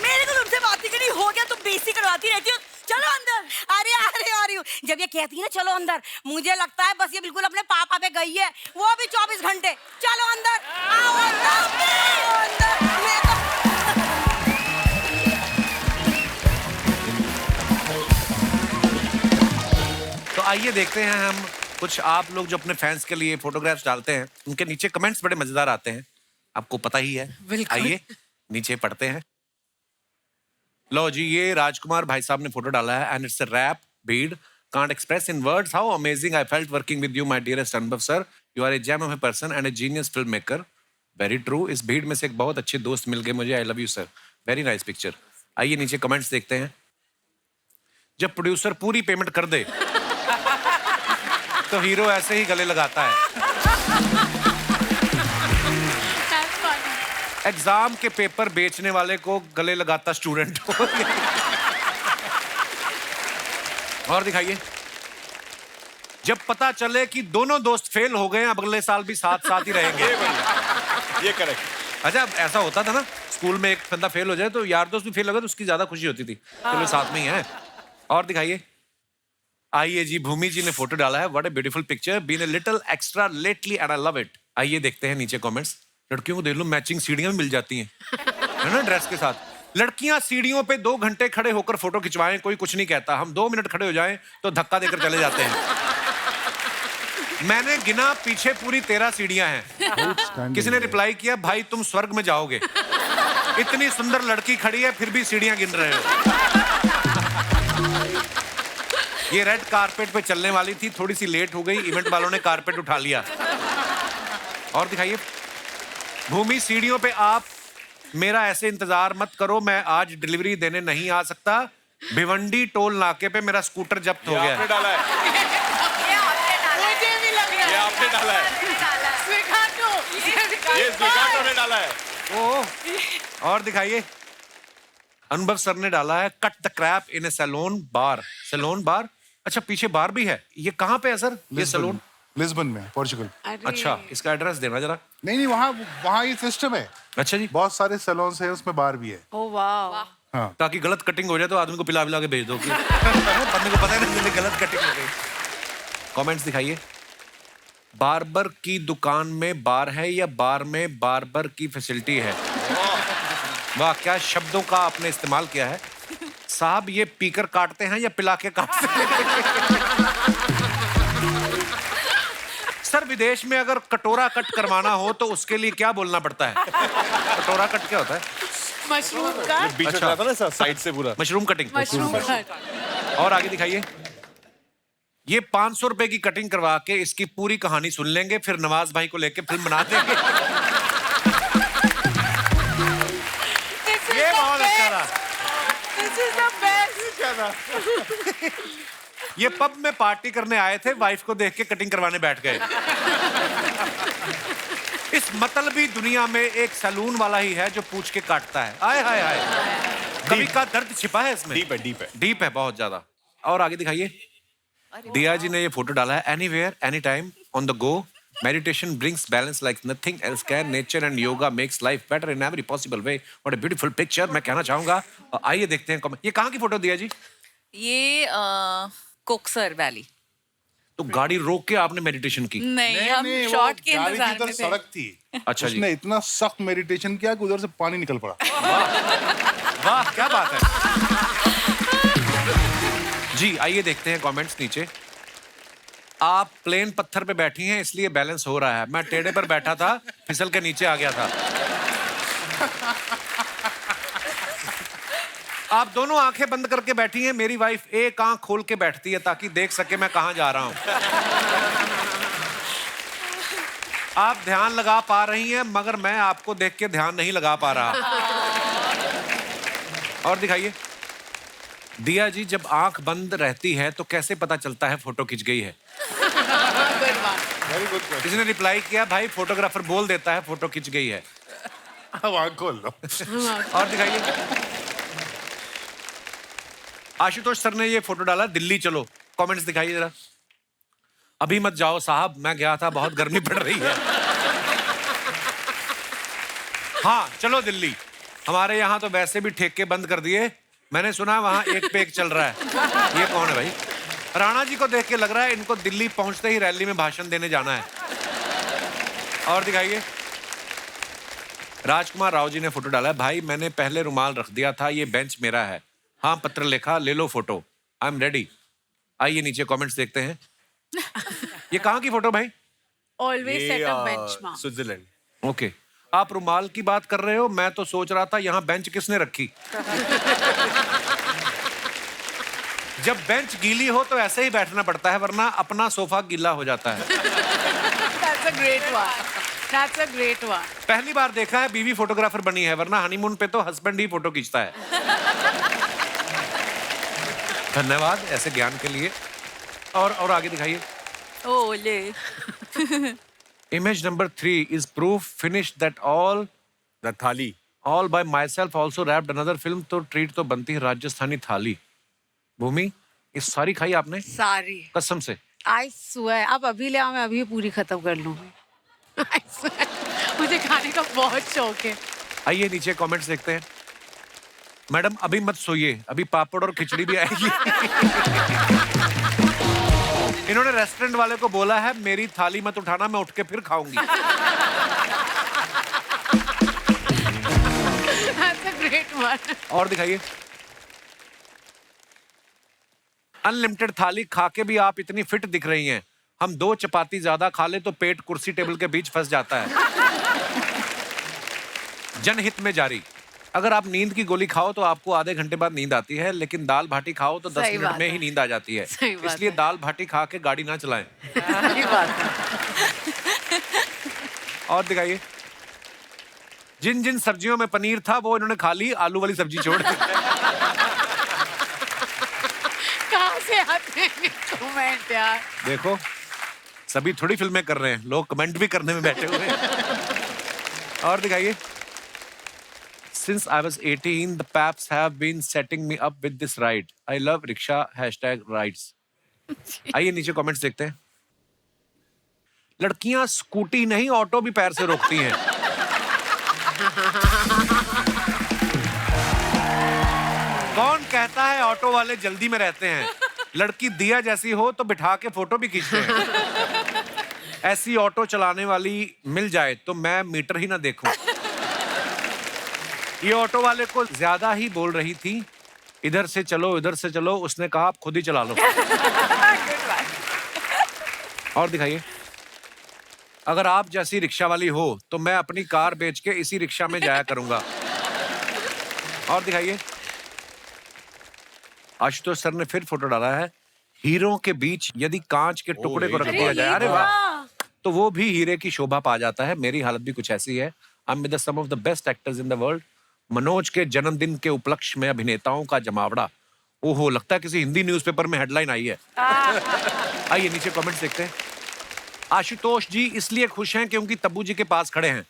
मेरे को तुमसे बात ही करनी, हो गया, तुम बेइज्जती करवाती रहती हो। चलो अंदर। अरे अरे आ रही हूँ। जब ये कहती है ना चलो अंदर, मुझे लगता है बस ये बिल्कुल अपने पापा पे गई है, वो भी 24 घंटे। चलो अंदर, आओ अंदर, आओ अंदर। मैं तो आइए देखते हैं हम कुछ आप लोग जो अपने फैंस के लिए फोटोग्राफ्स डालते हैं, उनके नीचे कमेंट्स बड़े मजेदार आते हैं, आपको पता ही है। बिल्कुल। आइए नीचे पढ़ते हैं। लो जी, ये राजकुमार भाई साहब ने फोटो डाला है एंड इट्स अ रैप भीड़ can't express in words how amazing I felt working with you, my dearest Anubhav sir. You are a gem of a person and a genius filmmaker. Very true. इस भीड़ में से एक बहुत अच्छे दोस्त मिल गए मुझे. I love you sir. Very nice picture. आइए नीचे कमेंट्स देखते हैं. जब प्रोड्यूसर पूरी पेमेंट कर दे तो हीरो ऐसे ही गले लगाता है. एग्जाम के पेपर बेचने वाले को गले लगाता स्टूडेंट. और दिखाइए. जब पता चले कि दोनों दोस्त फेल हो गए, अब अगले साल भी साथ साथ ही रहेंगे. ये करेक्ट. अच्छा, ऐसा होता था ना स्कूल में, एक बंदा फेल हो जाए तो यार दोस्त भी फेल हो गए तो उसकी ज्यादा खुशी होती थी. चलो साथ में ही है. और दिखाइए. आइए जी, भूमि जी ने फोटो डाला है. What a beautiful picture. Been a little extra lately and I love it. आइए देखते हैं नीचे कमेंट्स. लड़कियों को देख लो, मैचिंग सीढ़ियां भी मिल जाती हैं है ना ड्रेस के साथ. लड़कियां सीढ़ियों पे 2 घंटे खड़े होकर फोटो खिंचवाएं, कोई कुछ नहीं कहता. हम 2 मिनट खड़े हो जाएं तो धक्का देकर चले जाते हैं. मैंने गिना, पीछे पूरी 13 सीढ़ियां हैं. किसी ने रिप्लाई किया, भाई तुम स्वर्ग में जाओगे. इतनी सुंदर लड़की खड़ी है फिर भी सीढ़ियां गिन रहे हो. ये रेड कारपेट पे चलने वाली थी, थोड़ी सी लेट हो गई. इवेंट वालों ने कारपेट उठा लिया. और दिखाइए. भूमि, सीढ़ियों पे आप मेरा ऐसे इंतजार मत करो, मैं आज डिलीवरी देने नहीं आ सकता. भिवंडी टोल नाके पे मेरा स्कूटर जब्त हो गया है. आपने डाला है. मुझे भी लग रहा है. ये आपने डाला है. ये स्वीकार्तो ने डाला है. ओह. और दिखाइए. अनुभव सर ने डाला है, cut the crap in a saloon bar. Saloon bar. अच्छा, पीछे बार भी है. ये कहाँ पे है सर ये सैलून? लिस्बन में, पोर्चुगल. अच्छा, इसका एड्रेस देना जरा. नहीं, वहाँ ये सिस्टम है. अच्छा जी. बहुत सारे सैलून्स हैं, उसमें बार भी है. ओह वाह. हाँ. ताकि गलत कटिंग हो जाए तो आदमी को पिला के भेज दो. बंदे को पता है ना गलत कटिंग हो गई. कमेंट्स दिखाइए. बार्बर की दुकान में बार है या बार में बार्बर की फैसिलिटी है? वाह, क्या शब्दों का आपने इस्तेमाल किया है. साहब, ये पीकर काटते हैं या पिला के काटते हैं? सर, विदेश में अगर कटोरा कट करवाना हो तो उसके लिए क्या बोलना पड़ता है? कटोरा कट क्या होता है? मशरूम का. बीच में जाता ना साइड से पूरा. Mushroom cutting. Mushroom cut. और आगे दिखाइए. ये 500 रुपए की कटिंग करवा के इसकी पूरी कहानी सुन लेंगे, फिर नवाज भाई को लेके फिल्म बना देंगे. ये बहुत अच्छा था. This is the best. ये पब में पार्टी करने आए थे, वाइफ को देख के कटिंग करवाने बैठ गए. इस मतलबी दुनिया में एक सैलून वाला ही है जो पूछ के काटता है. आय हाय हाय. कभी का दर्द छिपा है इसमें. डीप है, डीप है. डीप है बहुत ज्यादा. और आगे दिखाइए. दिया जी ने ये फोटो डाला है. Anywhere any time on the go. Meditation brings balance like nothing else can. Nature and yoga makes life better in every possible way. What a beautiful picture. मैं कहना चाहूंगा. आइए देखते हैं कमेंट. ये कहाँ की फोटो दिया जी? ये कोकसर वैली. तो गाड़ी रोक के आपने मेडिटेशन की? नहीं, हम शॉट के इंतजार में थे. सड़क थी. अच्छा जी. उसने इतना सख्त मेडिटेशन किया कि उधर से पानी निकल पड़ा. वाह, क्या बात है. जी, आइए देखते हैं कमेंट्स नीचे. आप प्लेन पत्थर पे बैठी हैं इसलिए बैलेंस हो रहा है. मैं टेढ़े पर बैठा था, फिसल के नीचे आ गया था. आप दोनों आंखें बंद करके बैठी हैं. मेरी वाइफ एक आंख खोल के बैठती है ताकि देख सके मैं कहां जा रहा हूं. आप ध्यान लगा पा रही हैं मगर मैं आपको देख के ध्यान नहीं लगा पा रहा. और दिखाइए. दिया जी, जब आंख बंद रहती है तो कैसे पता चलता है फोटो खिंच गई है? Very good. किसी ने रिप्लाई किया, भाई फोटोग्राफर बोल देता है फोटो खिंच गई है. अब आंख खोल लो. और दिखाइए. आशुतोष सर ने ये फोटो डाला, दिल्ली चलो. कमेंट्स दिखाइए जरा. अभी मत जाओ साहब, मैं गया था, बहुत गर्मी पड़ रही है. हाँ, चलो दिल्ली. हमारे यहाँ तो वैसे भी ठेके बंद कर दिए. मैंने सुना वहां एक पे एक चल रहा है. ये कौन है भाई? राणा जी को देख के लग रहा है इनको दिल्ली पहुंचते ही रैली में भाषण देने जाना है. और दिखाइए. राजकुमार राव जी ने फोटो डाला है. भाई, मैंने पहले रुमाल रख दिया था, ये बेंच मेरा है. हाँ, पत्र लिखा, ले लो फोटो. I am ready. आइए नीचे कमेंट्स देखते हैं. ये कहाँ की फोटो भाई? Always set a benchmark. Switzerland. Okay. आप रुमाल की बात कर रहे हो, मैं तो सोच रहा था यहाँ बेंच किसने रखी। जब बेंच गीली हो तो ऐसे ही बैठना पड़ता है, वरना अपना सोफा गीला हो जाता है। That's a great one. That's a great one. पहली बार देखा है बीवी फोटोग्राफर बनी है, वरना हनीमून पे तो हस्बैंड ही फोटो खींचता है। धन्यवाद ऐसे ज्ञान के लिए। और आगे दिखाइए। ओले। Image number 3 is proof finished that all the थाली all by myself also wrapped another film, तो ट्रीट तो बनती है राजस्थानी थाली। भूमि, ये सारी खाई आपने? सारी। कसम से? I swear. अब अभी ले आओ, मैं अभी पूरी खत्म कर लूंगी। I swear. मुझे खाने का बहुत शौक है। आइए नीचे कमेंट्स देखते हैं। मैडम अभी मत सोइए, अभी पापड़ और खिचड़ी भी आएगी। इन्होंने रेस्टोरेंट वाले को बोला है मेरी थाली मत उठाना, मैं उठ के फिर खाऊंगी। That's a great one. और दिखाइए। अनलिमिटेड थाली खा के भी आप इतनी फिट दिख रही हैं। हम 2 चपाती ज्यादा खा ले तो पेट कुर्सी टेबल के बीच फंस जाता है। जनहित में जारी। अगर आप नींद की गोली खाओ तो आपको आधे घंटे बाद नींद आती है, लेकिन दाल भाटी खाओ तो 10 सही मिनट बात में है। ही नींद आ जाती है। सही बात इसलिए है। दाल भाटी खा के गाड़ी ना चलाएं। सही बात है। और दिखाइए। जिन जिन सब्जियों में पनीर था वो इन्होंने खा ली, आलू वाली सब्जी छोड़ दी। कहाँ से आते हैं कमेंट यार? देखो सभी थोड़ी फिल्में कर रहे हैं, लोग कमेंट भी करने में बैठे हुए हैं। और दिखाइए। Since I was 18, the Paps have been setting me up with this ride. I love rickshaw #rides. आइए नीचे कमेंट्स देखते हैं। लड़कियां स्कूटी नहीं ऑटो भी पैर से रोकती हैं। कौन कहता है ऑटो वाले जल्दी में रहते हैं? लड़की दिया जैसी हो तो बिठा के फोटो भी खींचते हैं। ऐसी ऑटो चलाने वाली मिल जाए तो मैं मीटर ही ना देखूं। ये ऑटो वाले को ज्यादा ही बोल रही थी, इधर से चलो इधर से चलो, उसने कहा आप खुद ही चला लो। और दिखाइए। अगर आप जैसी रिक्शा वाली हो तो मैं अपनी कार बेच के इसी रिक्शा में जाया करूंगा। और दिखाइए। आशुतोष सर ने फिर फोटो डाला है। हीरों के बीच यदि कांच के टुकड़े को रख दिया जाए, अरे वाह, तो वो भी हीरे की शोभा पा जाता है। मेरी हालत भी कुछ ऐसी है। I am with some of the best actors in the world. Manoj के जन्मदिन के उपलक्ष्य में अभिनेताओं का जमावड़ा। ओहो, लगता है किसी हिंदी न्यूज़पेपर में हेडलाइन आई है। आइए नीचे कमेंट्स देखते हैं। आशुतोष जी इसलिए खुश हैं क्योंकि तब्बू जी के पास खड़े हैं,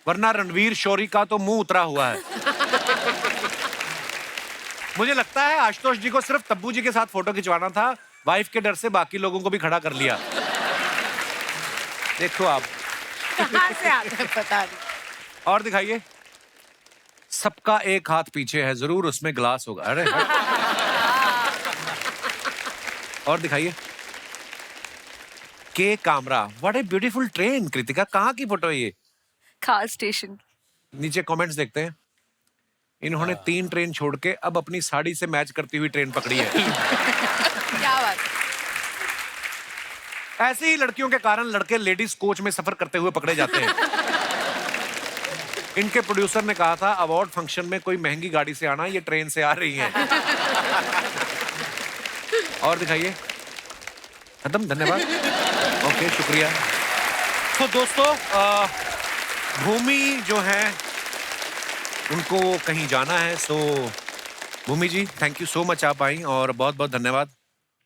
वरना रणवीर शौरी का तो मुंह उतरा हुआ है। मुझे लगता है आशुतोष जी को सिर्फ तब्बू जी के साथ फोटो खिंचवाना था, वाइफ के डर से बाकी लोगों को भी खड़ा कर लिया। देखो आप कहाँ से आते हैं पता नहीं। और दिखाइए। सबका एक हाथ पीछे है, जरूर उसमें ग्लास होगा। अरे और दिखाइए। के Kamra, what a beautiful train. Kritika कहाँ की फोटो है ये? खाल स्टेशन। नीचे कमेंट्स देखते हैं। इन्होंने 3 ट्रेन छोड़ के अब अपनी साड़ी से मैच करती हुई ट्रेन पकड़ी है। क्या बात। ऐसे ही लड़कियों के कारण लड़के लेडीज कोच में सफर करते हुए पकड़े जाते हैं। इनके प्रोड्यूसर ने कहा था अवार्ड फंक्शन में कोई महंगी गाड़ी से आना, ये ट्रेन से आ रही हैं। और दिखाइए। खत्म, धन्यवाद। ओके, शुक्रिया। तो दोस्तों, भूमि जो है उनको कहीं जाना है, सो भूमि जी थैंक यू सो मच, आप आई और बहुत बहुत धन्यवाद,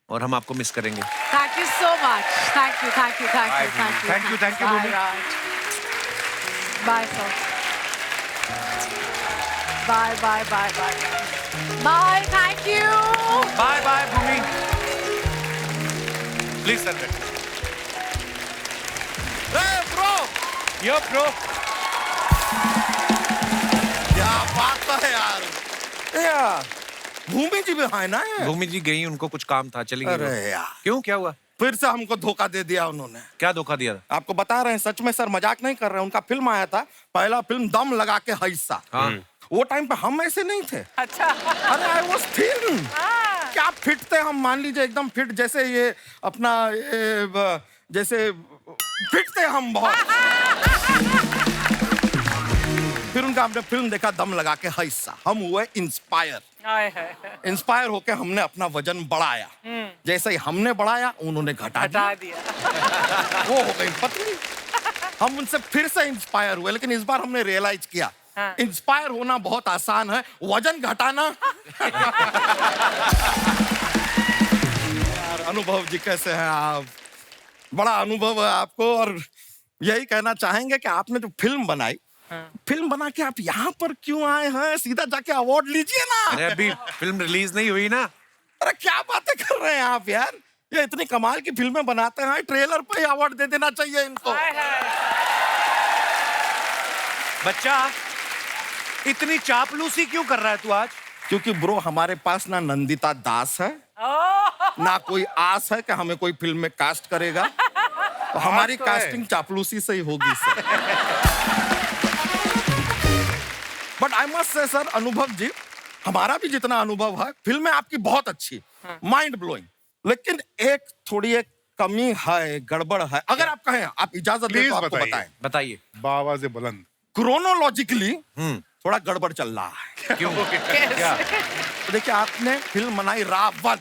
और हम आपको मिस करेंगे। Thank you so much. Thank you, thank you, thank you, thank you. Thank you, thank you, Bye, Bhumi. Raj. Bye, sir. Bye, bye, bye, bye. Bye, thank you. Bye bye Bhumi. Please sir. Bro yo bro. क्या बात है यार। भूमि जी भी है ना ये? भूमि जी गई, उनको कुछ काम था, चली गई। अरे यार, क्यों, क्या हुआ? फिर से हमको धोखा दे दिया उन्होंने। क्या धोखा दिया था? आपको बता रहे हैं, सच में सर, मजाक नहीं कर रहे हैं। उनका फिल्म आया था, पहला फिल्म दम लगा के हिस्सा। हाँ। वो टाइम पे हम ऐसे नहीं थे। अच्छा। अरे आई वाज थिन। क्या फिट थे हम, मान लीजिए एकदम फिट, जैसे ये अपना जैसे फिट थे हम बहुत। का हमने फिल्म देखा दम लगा के हिस्सा, हम हुए इंस्पायर। हाय हाय इंस्पायर होके हमने अपना वजन बढ़ाया, जैसे ही हमने बढ़ाया उन्होंने घटा दिया। वो हो गई पतली। हम उनसे फिर से इंस्पायर हुए, लेकिन इस बार हमने रियलाइज किया इंस्पायर होना बहुत आसान है, वजन घटाना यार अनुभव जी कैसे हैं आप? बड़ा अनुभव है आपको, और यही कहना चाहेंगे कि आपने जो फिल्म बनाई, फिल्म बना के आप यहाँ पर क्यों आए हैं? सीधा जाके अवार्ड लीजिए ना। अरे अभी फिल्म रिलीज नहीं हुई ना। अरे क्या बातें कर रहे हैं आप यार, ये इतनी कमाल की फिल्में बनाते हैं, ट्रेलर पे ही अवार्ड दे देना चाहिए इनको। बच्चा इतनी चापलूसी क्यों कर रहा है तू आज? क्योंकि ब्रो हमारे पास ना नंदिता दास है, ना कोई आस है कि हमें कोई फिल्म में कास्ट करेगा, तो हमारी कास्टिंग चापलूसी से ही होगी sir. But I must say sir अनुभव जी, हमारा भी जितना अनुभव है, फिल्में आपकी बहुत अच्छी, माइंड ब्लोइंग, लेकिन एक थोड़ी एक कमी है, गड़बड़ है। अगर आप कहें, आप इजाजत दें तो आपको बताएं। बताइए। बाबा से बुलंद क्रोनोलॉजिकली थोड़ा गड़बड़ चल रहा है। क्यों? क्या? तो देखिए, आपने फिल्म बनाई रावण,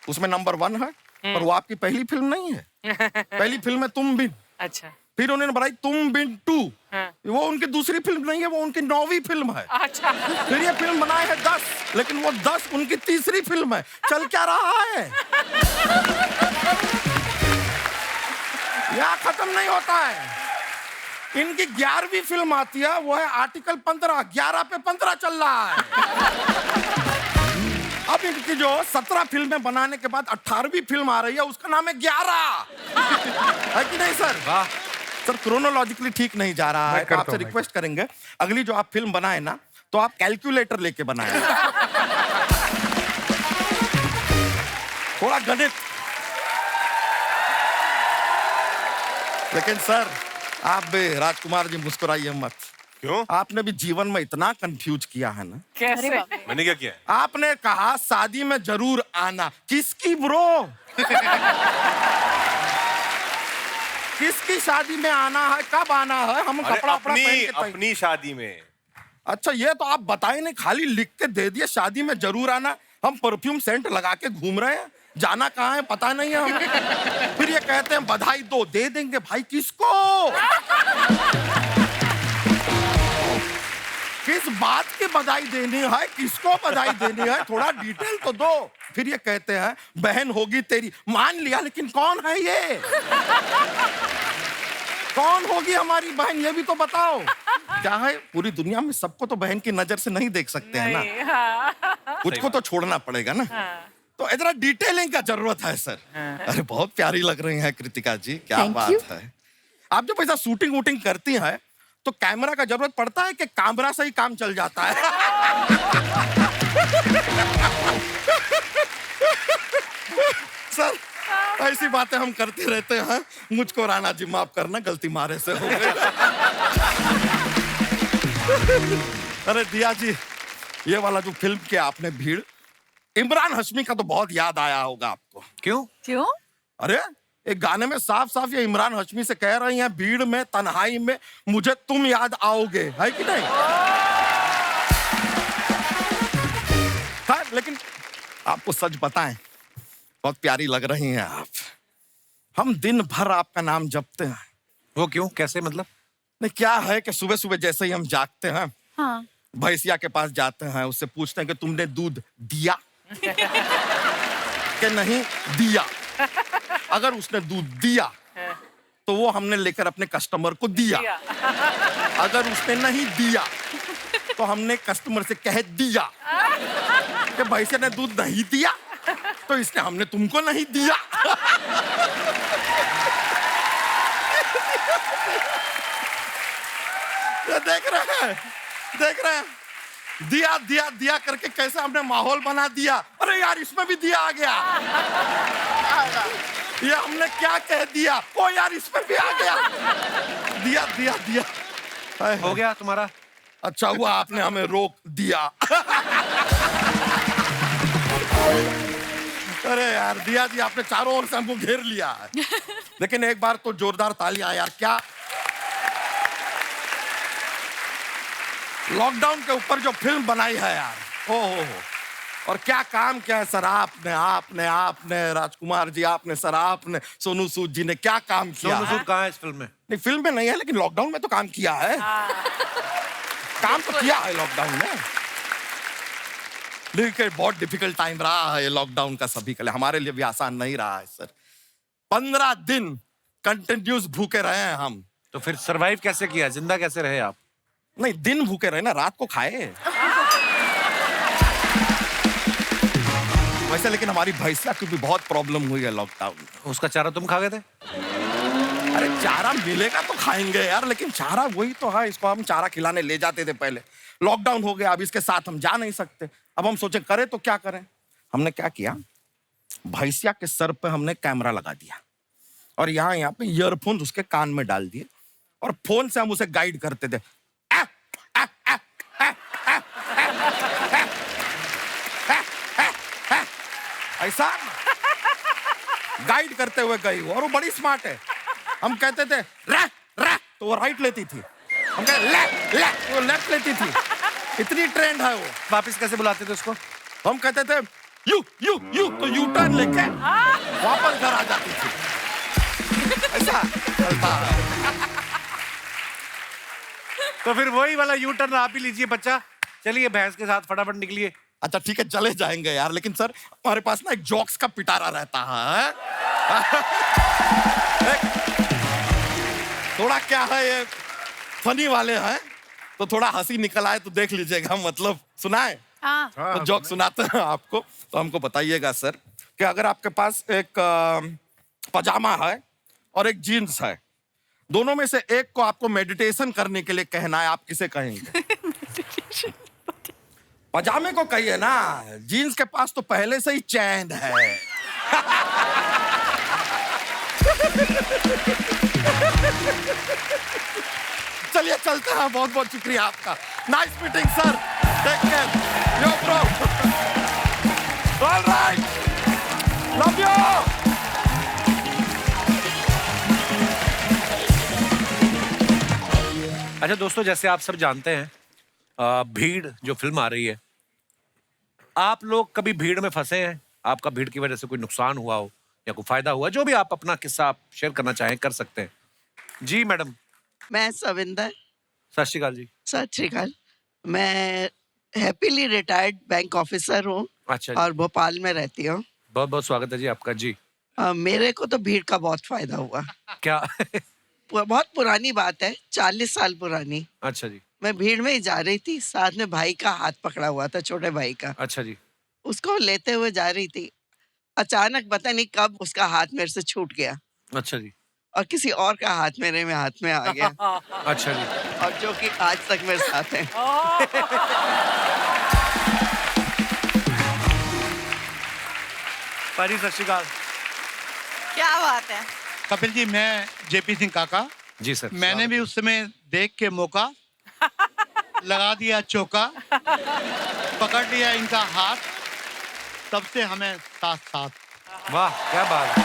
उसमें नंबर 1 है, पर वो आपकी पहली फिल्म नहीं है। पहली फिल्म है तुम बिन। अच्छा। फिर उन्होंने बनाई तुम बिन 2, वो उनकी दूसरी फिल्म नहीं है, वो उनकी 9वीं फिल्म है। अच्छा। फिर ये फिल्म बनाए है 10, लेकिन वो 10 उनकी तीसरी फिल्म है। चल क्या रहा है? यहाँ खत्म नहीं होता है। इनकी 11वीं फिल्म आती है, वो है आर्टिकल 15, 11 पे 15 चल रहा है। अब इनकी जो 17 फिल्में बनाने के बाद 18वीं फिल्म आ रही है, उसका नाम है 11। है कि नहीं सर? वाह सर, क्रोनोलॉजिकली ठीक नहीं जा रहा है। तो आपसे रिक्वेस्ट करेंगे, अगली जो आप फिल्म बनाए ना, तो आप कैलकुलेटर लेके बनाए, थोड़ा गणित। लेकिन सर, आप भी राजकुमार जी मुस्कुराइए मत। क्यों? आपने भी जीवन में इतना कंफ्यूज किया है ना। कैसे? मैंने क्या किया? आपने कहा शादी में जरूर आना। किसकी ब्रो? किसकी शादी में आना है? कब आना है? हम कपड़ा पहन के अपनी शादी में। अच्छा, ये तो आप बताए नहीं, खाली लिख के दे दिए शादी में जरूर आना। हम परफ्यूम सेंट लगा के घूम रहे हैं, जाना कहाँ है पता नहीं है हमें। फिर ये कहते हैं बधाई दो, दे देंगे भाई। किसको? किस बात की बधाई देनी है? किसको बधाई देनी है? थोड़ा डिटेल तो दो। फिर ये कहते हैं बहन होगी तेरी। मान लिया, लेकिन कौन है ये? कौन होगी हमारी बहन, ये भी तो बताओ। क्या है, पूरी दुनिया में सबको तो बहन की नजर से नहीं देख सकते हैं ना, कुछ को तो छोड़ना पड़ेगा ना। तो इतना डिटेलिंग का जरूरत है सर। अरे बहुत प्यारी लग रही हैं कृतिका जी, क्या बात है। आप जब ऐसा शूटिंग वूटिंग करती हैं, तो कैमरा का जरूरत पड़ता है कि कैमरा से ही काम चल जाता है? सर, ऐसी बातें हम करते रहते हैं। मुझको राणा जी माफ करना, गलती मारे से हो गई। अरे दिया जी, ये वाला जो फिल्म के आपने भीड़, इमरान हाशमी का तो बहुत याद आया होगा आपको। क्यों? क्यों? अरे एक गाने में साफ साफ ये इमरान हाशमी से कह रही हैं, भीड़ में तन्हाई में मुझे तुम याद आओगे, है कि नहीं? हाँ, लेकिन आपको सच बताएं, बहुत प्यारी लग रही हैं आप। हम दिन भर आपका नाम जपते हैं। वो क्यों? कैसे मतलब? नहीं, क्या है कि सुबह सुबह जैसे ही हम जागते हैं, हाँ। भैंसिया के पास जाते हैं, उससे पूछते हैं कि तुमने दूध दिया कि नहीं दिया। अगर उसने दूध दिया तो वो हमने लेकर अपने कस्टमर को दिया। अगर उसने नहीं दिया तो हमने कस्टमर से कह दिया कि भैंसिया ने दूध नहीं दिया, तो इसने हमने तुमको नहीं दिया। ये देख रहे हैं, दिया दिया दिया करके कैसे हमने माहौल बना दिया। अरे यार, इसमें भी दिया आ गया। ये हमने क्या कह दिया? ओ यार, इसमें भी आ गया। दिया दिया दिया। हो गया तुम्हारा? अच्छा हुआ आपने हमें रोक दिया। अरे यार दिया जी, आपने चारों ओर से हमको घेर लिया है। लेकिन एक बार तो जोरदार तालियां यार। क्या लॉकडाउन के ऊपर जो फिल्म बनाई है यार, ओ हो, और क्या काम किया है सर आपने राजकुमार जी, आपने सर, आपने सोनू सूद जी ने क्या काम किया। सोनू सूद कहाँ है इस फिल्म में? नहीं, फिल्म में नहीं है, लेकिन लॉकडाउन में तो काम किया है। काम तो किया है लॉकडाउन में। लेकिन बहुत डिफिकल्ट टाइम रहा है ये लॉकडाउन का सभी के लिए, हमारे लिए भी आसान नहीं रहा है सर। 15 दिन कंटिन्यूस भूखे रहे हैं हम। तो फिर सरवाइव कैसे किया, जिंदा कैसे रहे आप? नहीं, दिन भूखे रहे ना, रात को खाए। वैसे लेकिन हमारी भैंसिया की भी बहुत प्रॉब्लम हुई है लॉकडाउन में। उसका चारा तुम खा गए थे? अरे चारा मिलेगा तो खाएंगे यार, लेकिन चारा वही तो है, इसको हम चारा खिलाने ले जाते थे पहले। लॉकडाउन हो गया, अब इसके साथ हम जा नहीं सकते। अब हम सोचे करें तो क्या करें। हमने क्या किया, भैंसिया के सर पे हमने कैमरा लगा दिया और यहाँ पे ईयरफोन उसके कान में डाल दिए और फोन से हम उसे गाइड करते थे। ऐसा गाइड करते हुए गई और वो बड़ी स्मार्ट है। हम कहते थे रै रै तो वो राइट लेती थी, हम कहते ले ले तो वो लेफ्ट लेती थी। इतनी ट्रेंड है वो। वापस कैसे बुलाते थे उसको? हम कहते थे यू यू यू तो यू टर्न लेके वापस घर आ जाती थी। ऐसा चलता है। तो फिर वही वाला यू टर्न आप ही लीजिए बच्चा, चलिए भैंस के साथ फटाफट निकलिए। अच्छा ठीक है, चले जाएंगे यार, लेकिन सर हमारे पास ना एक जोक्स का पिटारा रहता है। थोड़ा क्या है, ये फनी वाले हैं तो थोड़ा हंसी निकल आए तो देख लीजिएगा, मतलब सुनाए। तो जोक सुनाते हैं आपको, तो हमको बताइएगा सर कि अगर आपके पास एक पजामा है और एक जीन्स है, दोनों में से एक को आपको मेडिटेशन करने के लिए कहना है, आप किसे कहेंगे? पजामे को कहिए ना, जीन्स के पास तो पहले से ही चैन है। चलिए चलते हैं, बहुत बहुत शुक्रिया आपका। Nice meeting sir, take care, yo bro, alright, love you. अच्छा दोस्तों, जैसे आप सब जानते हैं, भीड़ जो फिल्म आ रही है, आप लोग कभी भीड़ में फंसे हैं? आपका भीड़ की वजह से कोई नुकसान हुआ हो या कोई फायदा हुआ, जो भी आप अपना किस्सा आप शेयर करना चाहें कर सकते हैं। जी मैडम। मैं सविंदर। सत श्री अकाल जी। सत श्री अकाल। मैं हैप्पीली रिटायर्ड बैंक ऑफिसर हूँ। अच्छा जी। और भोपाल में रहती हूँ। बहुत बहुत स्वागत है जी आपका। जी। मेरे को तो भीड़ का बहुत फायदा हुआ। क्या? बहुत पुरानी बात है, 40 साल पुरानी। अच्छा जी। मैं भीड़ में ही जा रही थी, साथ में भाई का हाथ पकड़ा हुआ था, छोटे भाई का। अच्छा जी। उसको लेते हुए जा रही थी, अचानक पता नहीं कब उसका हाथ मेरे से छूट गया। अच्छा जी। और किसी और का हाथ मेरे में हाथ में आ गया। अच्छा जी। और जो कि आज तक मेरे साथ है। पारी सत श्री अकाल। क्या बात है। कपिल जी, मैं जेपी सिंह काका। जी सर। मैंने भी उस समय देख के मौका लगा दिया चौका, पकड़ लिया इनका हाथ, तब से हमें साथ साथ। वाह क्या बात है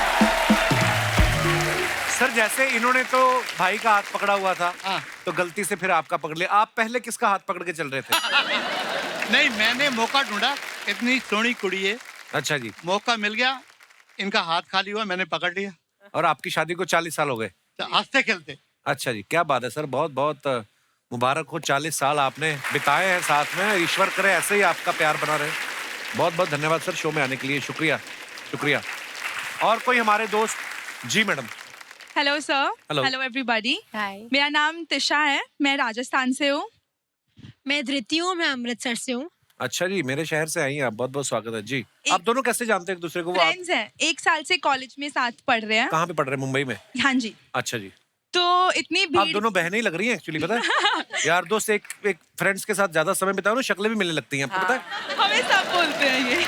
सर। जैसे इन्होंने तो भाई का हाथ पकड़ा हुआ था, तो गलती से फिर आपका पकड़ लिया। आप पहले किसका हाथ पकड़ के चल रहे थे? नहीं, मैंने मौका ढूंढा, इतनी सोहनी कुड़ी है। अच्छा जी। मौका मिल गया, इनका हाथ खाली हुआ, मैंने पकड़ लिया। और आपकी शादी को 40 साल हो गए? हंसते खेलते। अच्छा जी, क्या बात है सर, बहुत बहुत मुबारक हो। 40 साल आपने बिताए हैं साथ में, ईश्वर करे ऐसे ही आपका प्यार बना रहे। बहुत बहुत धन्यवाद सर शो में आने के लिए, शुक्रिया शुक्रिया। और कोई हमारे दोस्त? जी madam. Hello sir. Hello. Hello everybody. मेरा नाम तिशा है, मैं राजस्थान से हूँ। मैं धृति हूँ, मैं अमृतसर से हूँ। अच्छा जी, मेरे शहर से आई हैं आप, बहुत बहुत स्वागत है जी। आप दोनों कैसे जानते हैं एक दूसरे को? वो आप फ्रेंड्स हैं, 1 साल से कॉलेज में साथ पढ़ रहे हैं। कहाँ पे पढ़ रहे हैं? मुंबई में? हाँ जी। अच्छा जी। तो इतनी आप भीड़। दोनों बहनें ही लग रही हैं एक्चुअली, पता है? यार दोस्त एक फ्रेंड्स के साथ ज्यादा समय बिताओ ना, शक्लें भी मिलने लगती हैं, आपको पता है? हमें सब बोलते हैं ये।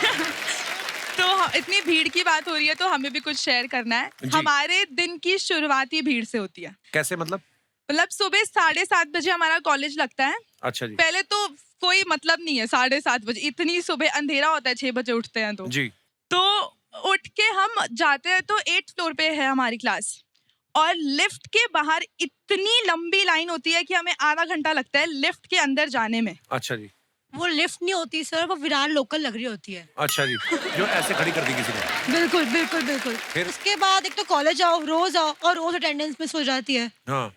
तो इतनी भीड़ की बात हो रही है, तो हमें भी कुछ शेयर करना है। हमारे दिन की शुरुआत ही भीड़ से होती है। कैसे मतलब? मतलब सुबह 7:30 बजे हमारा कॉलेज लगता है। अच्छा जी। पहले तो कोई मतलब नहीं है 7:30 बजे, इतनी सुबह अंधेरा होता है, 6 बजे उठते हैं तो। जी। तो उठ के हम जाते हैं, तो 8th फ्लोर पे है हमारी क्लास। और लिफ्ट के बाहर इतनी लंबी लाइन होती है कि हमें आधा घंटा लगता है लिफ्ट के अंदर जाने में। अच्छा जी। वो लिफ्ट नहीं होती सर, वो विरार लोकल लग रही होती है। अच्छा जी, जो ऐसे खड़ी कर दी किसी ने। बिल्कुल बिल्कुल बिल्कुल। फिर? उसके बाद एक तो कॉलेज आओ और रोज अटेंडेंस मिस हो जाती है। हाँ।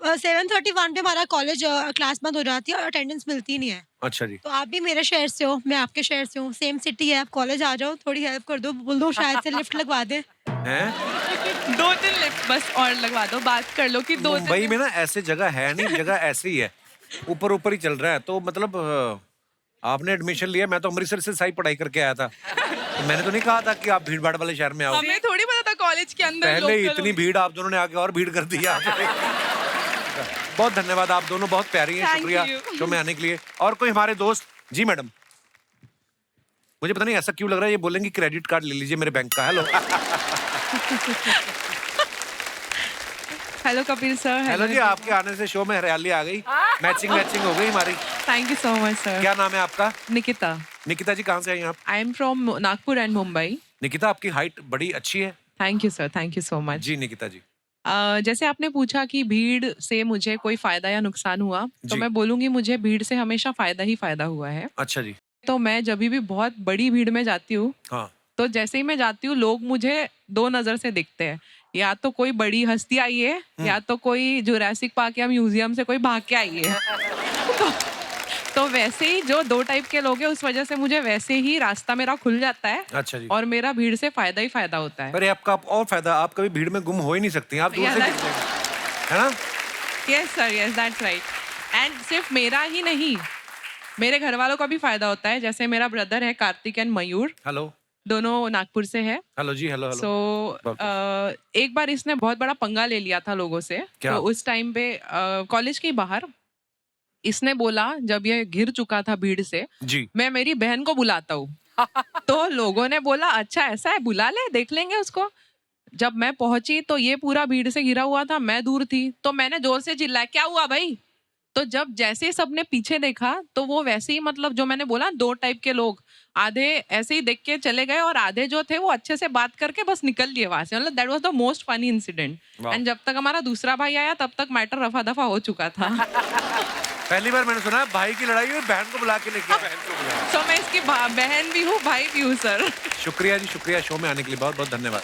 7:31 पे हमारा कॉलेज क्लास बंद हो जाती है और अटेंडेंस मिलती नहीं है। अच्छा जी। तो आप भी मेरे शहर से हो, मैं आपके शहर से हूँ, सेम सिटी है, आप कॉलेज आ जाओ, थोड़ी हेल्प कर दो, बोल दो शायद से लिफ्ट लगवा दे। हैं? 2-3 लिफ्ट बस और लगवा दो, बात कर लो कि 2 मुंबई में ना ऐसे जगह है नहीं, जगह ऐसी ही है, ऊपर ऊपर ही चल रहा है। तो मतलब आपने एडमिशन लिया, मैं तो अमृतसर से सही पढ़ाई करके आया था, तो मैंने तो नहीं कहा था कि आप भीड़ भाड़ वाले शहर में आओ। हमें थोड़ी पता था कॉलेज के अंदर पहले ही लोकल इतनी भीड़, आप दोनों ने आके और भीड़ कर दी। बहुत धन्यवाद, आप दोनों बहुत प्यारी हैं, Thank शुक्रिया you. शो में आने के लिए। और कोई हमारे दोस्त? जी मैडम, मुझे पता नहीं ऐसा क्यों लग रहा है ये बोलेंगे क्रेडिट कार्ड ले लीजिए मेरे बैंक का। Hello. Hello Kapil sir. Hello जी, आपके आने से शो में हरियाली आ गई, मैचिंग हो गई हमारी। Thank you so much sir. क्या नाम है आपका? निकिता। निकिता जी, कहाँ से आई आप? I am from Nagpur and Mumbai. Nikita, आपकी हाइट बड़ी अच्छी है। Thank you sir, thank you so much. जी निकिता जी। जैसे आपने पूछा कि भीड़ से मुझे कोई फायदा या नुकसान हुआ, तो जी। मैं बोलूंगी मुझे भीड़ से हमेशा फायदा ही फायदा हुआ है। अच्छा जी। तो मैं जब भी बहुत बड़ी भीड़ में जाती हूँ, हाँ। तो जैसे ही मैं जाती हूँ लोग मुझे 2 नजर से देखते हैं, या तो कोई बड़ी हस्ती आई है या तो कोई जुरासिक पार्क या म्यूजियम से कोई भाग के आई है। तो वैसे ही जो 2 टाइप के लोग हैं, उस वजह से मुझे वैसे ही रास्ता मेरा खुल जाता है। अच्छा जी। और मेरा भीड़ से फायदा ही फायदा होता है। अरे आपका और फायदा, आप कभी भीड़ में गुम हो ही नहीं सकती, आप दूर Yeah, से that's- दिख जाएंगे, है ना? Yes sir, yes that's right. And सिर्फ मेरा ही नहीं, मेरे घर वालों का भी फायदा होता है। जैसे मेरा ब्रदर है कार्तिक एंड मयूर, हेलो। दोनों नागपुर से है। हेलो जी, हेलो हेलो। सो एक बार इसने बहुत बड़ा पंगा ले लिया था लोगों से। क्या? तो उस टाइम पे कॉलेज के बाहर इसने बोला, जब ये घिर चुका था भीड़ से, जी। मैं मेरी बहन को बुलाता हूँ। तो लोगों ने बोला अच्छा ऐसा है, बुला ले, देख लेंगे उसको। जब मैं पहुंची तो ये पूरा भीड़ से घिरा हुआ था, मैं दूर थी, तो मैंने जोर से चिल्लाया क्या हुआ भाई। तो जब जैसे सबने पीछे देखा तो वो वैसे ही, मतलब जो मैंने बोला 2 टाइप के लोग, आधे ऐसे ही देख के चले गए और आधे जो थे वो अच्छे से बात करके बस निकल लिए वहां से। मतलब that was the most funny incident. And जब तक हमारा दूसरा भाई आया तब तक मैटर रफा दफा हो चुका था। पहली बार मैंने सुना भाई की लड़ाई हुई, बहन को बुला के लेके आए। तो मैं इसकी बहन भी हूँ, भाई भी हूँ सर। शुक्रिया जी, शुक्रिया शो में आने के लिए, बहुत बहुत धन्यवाद।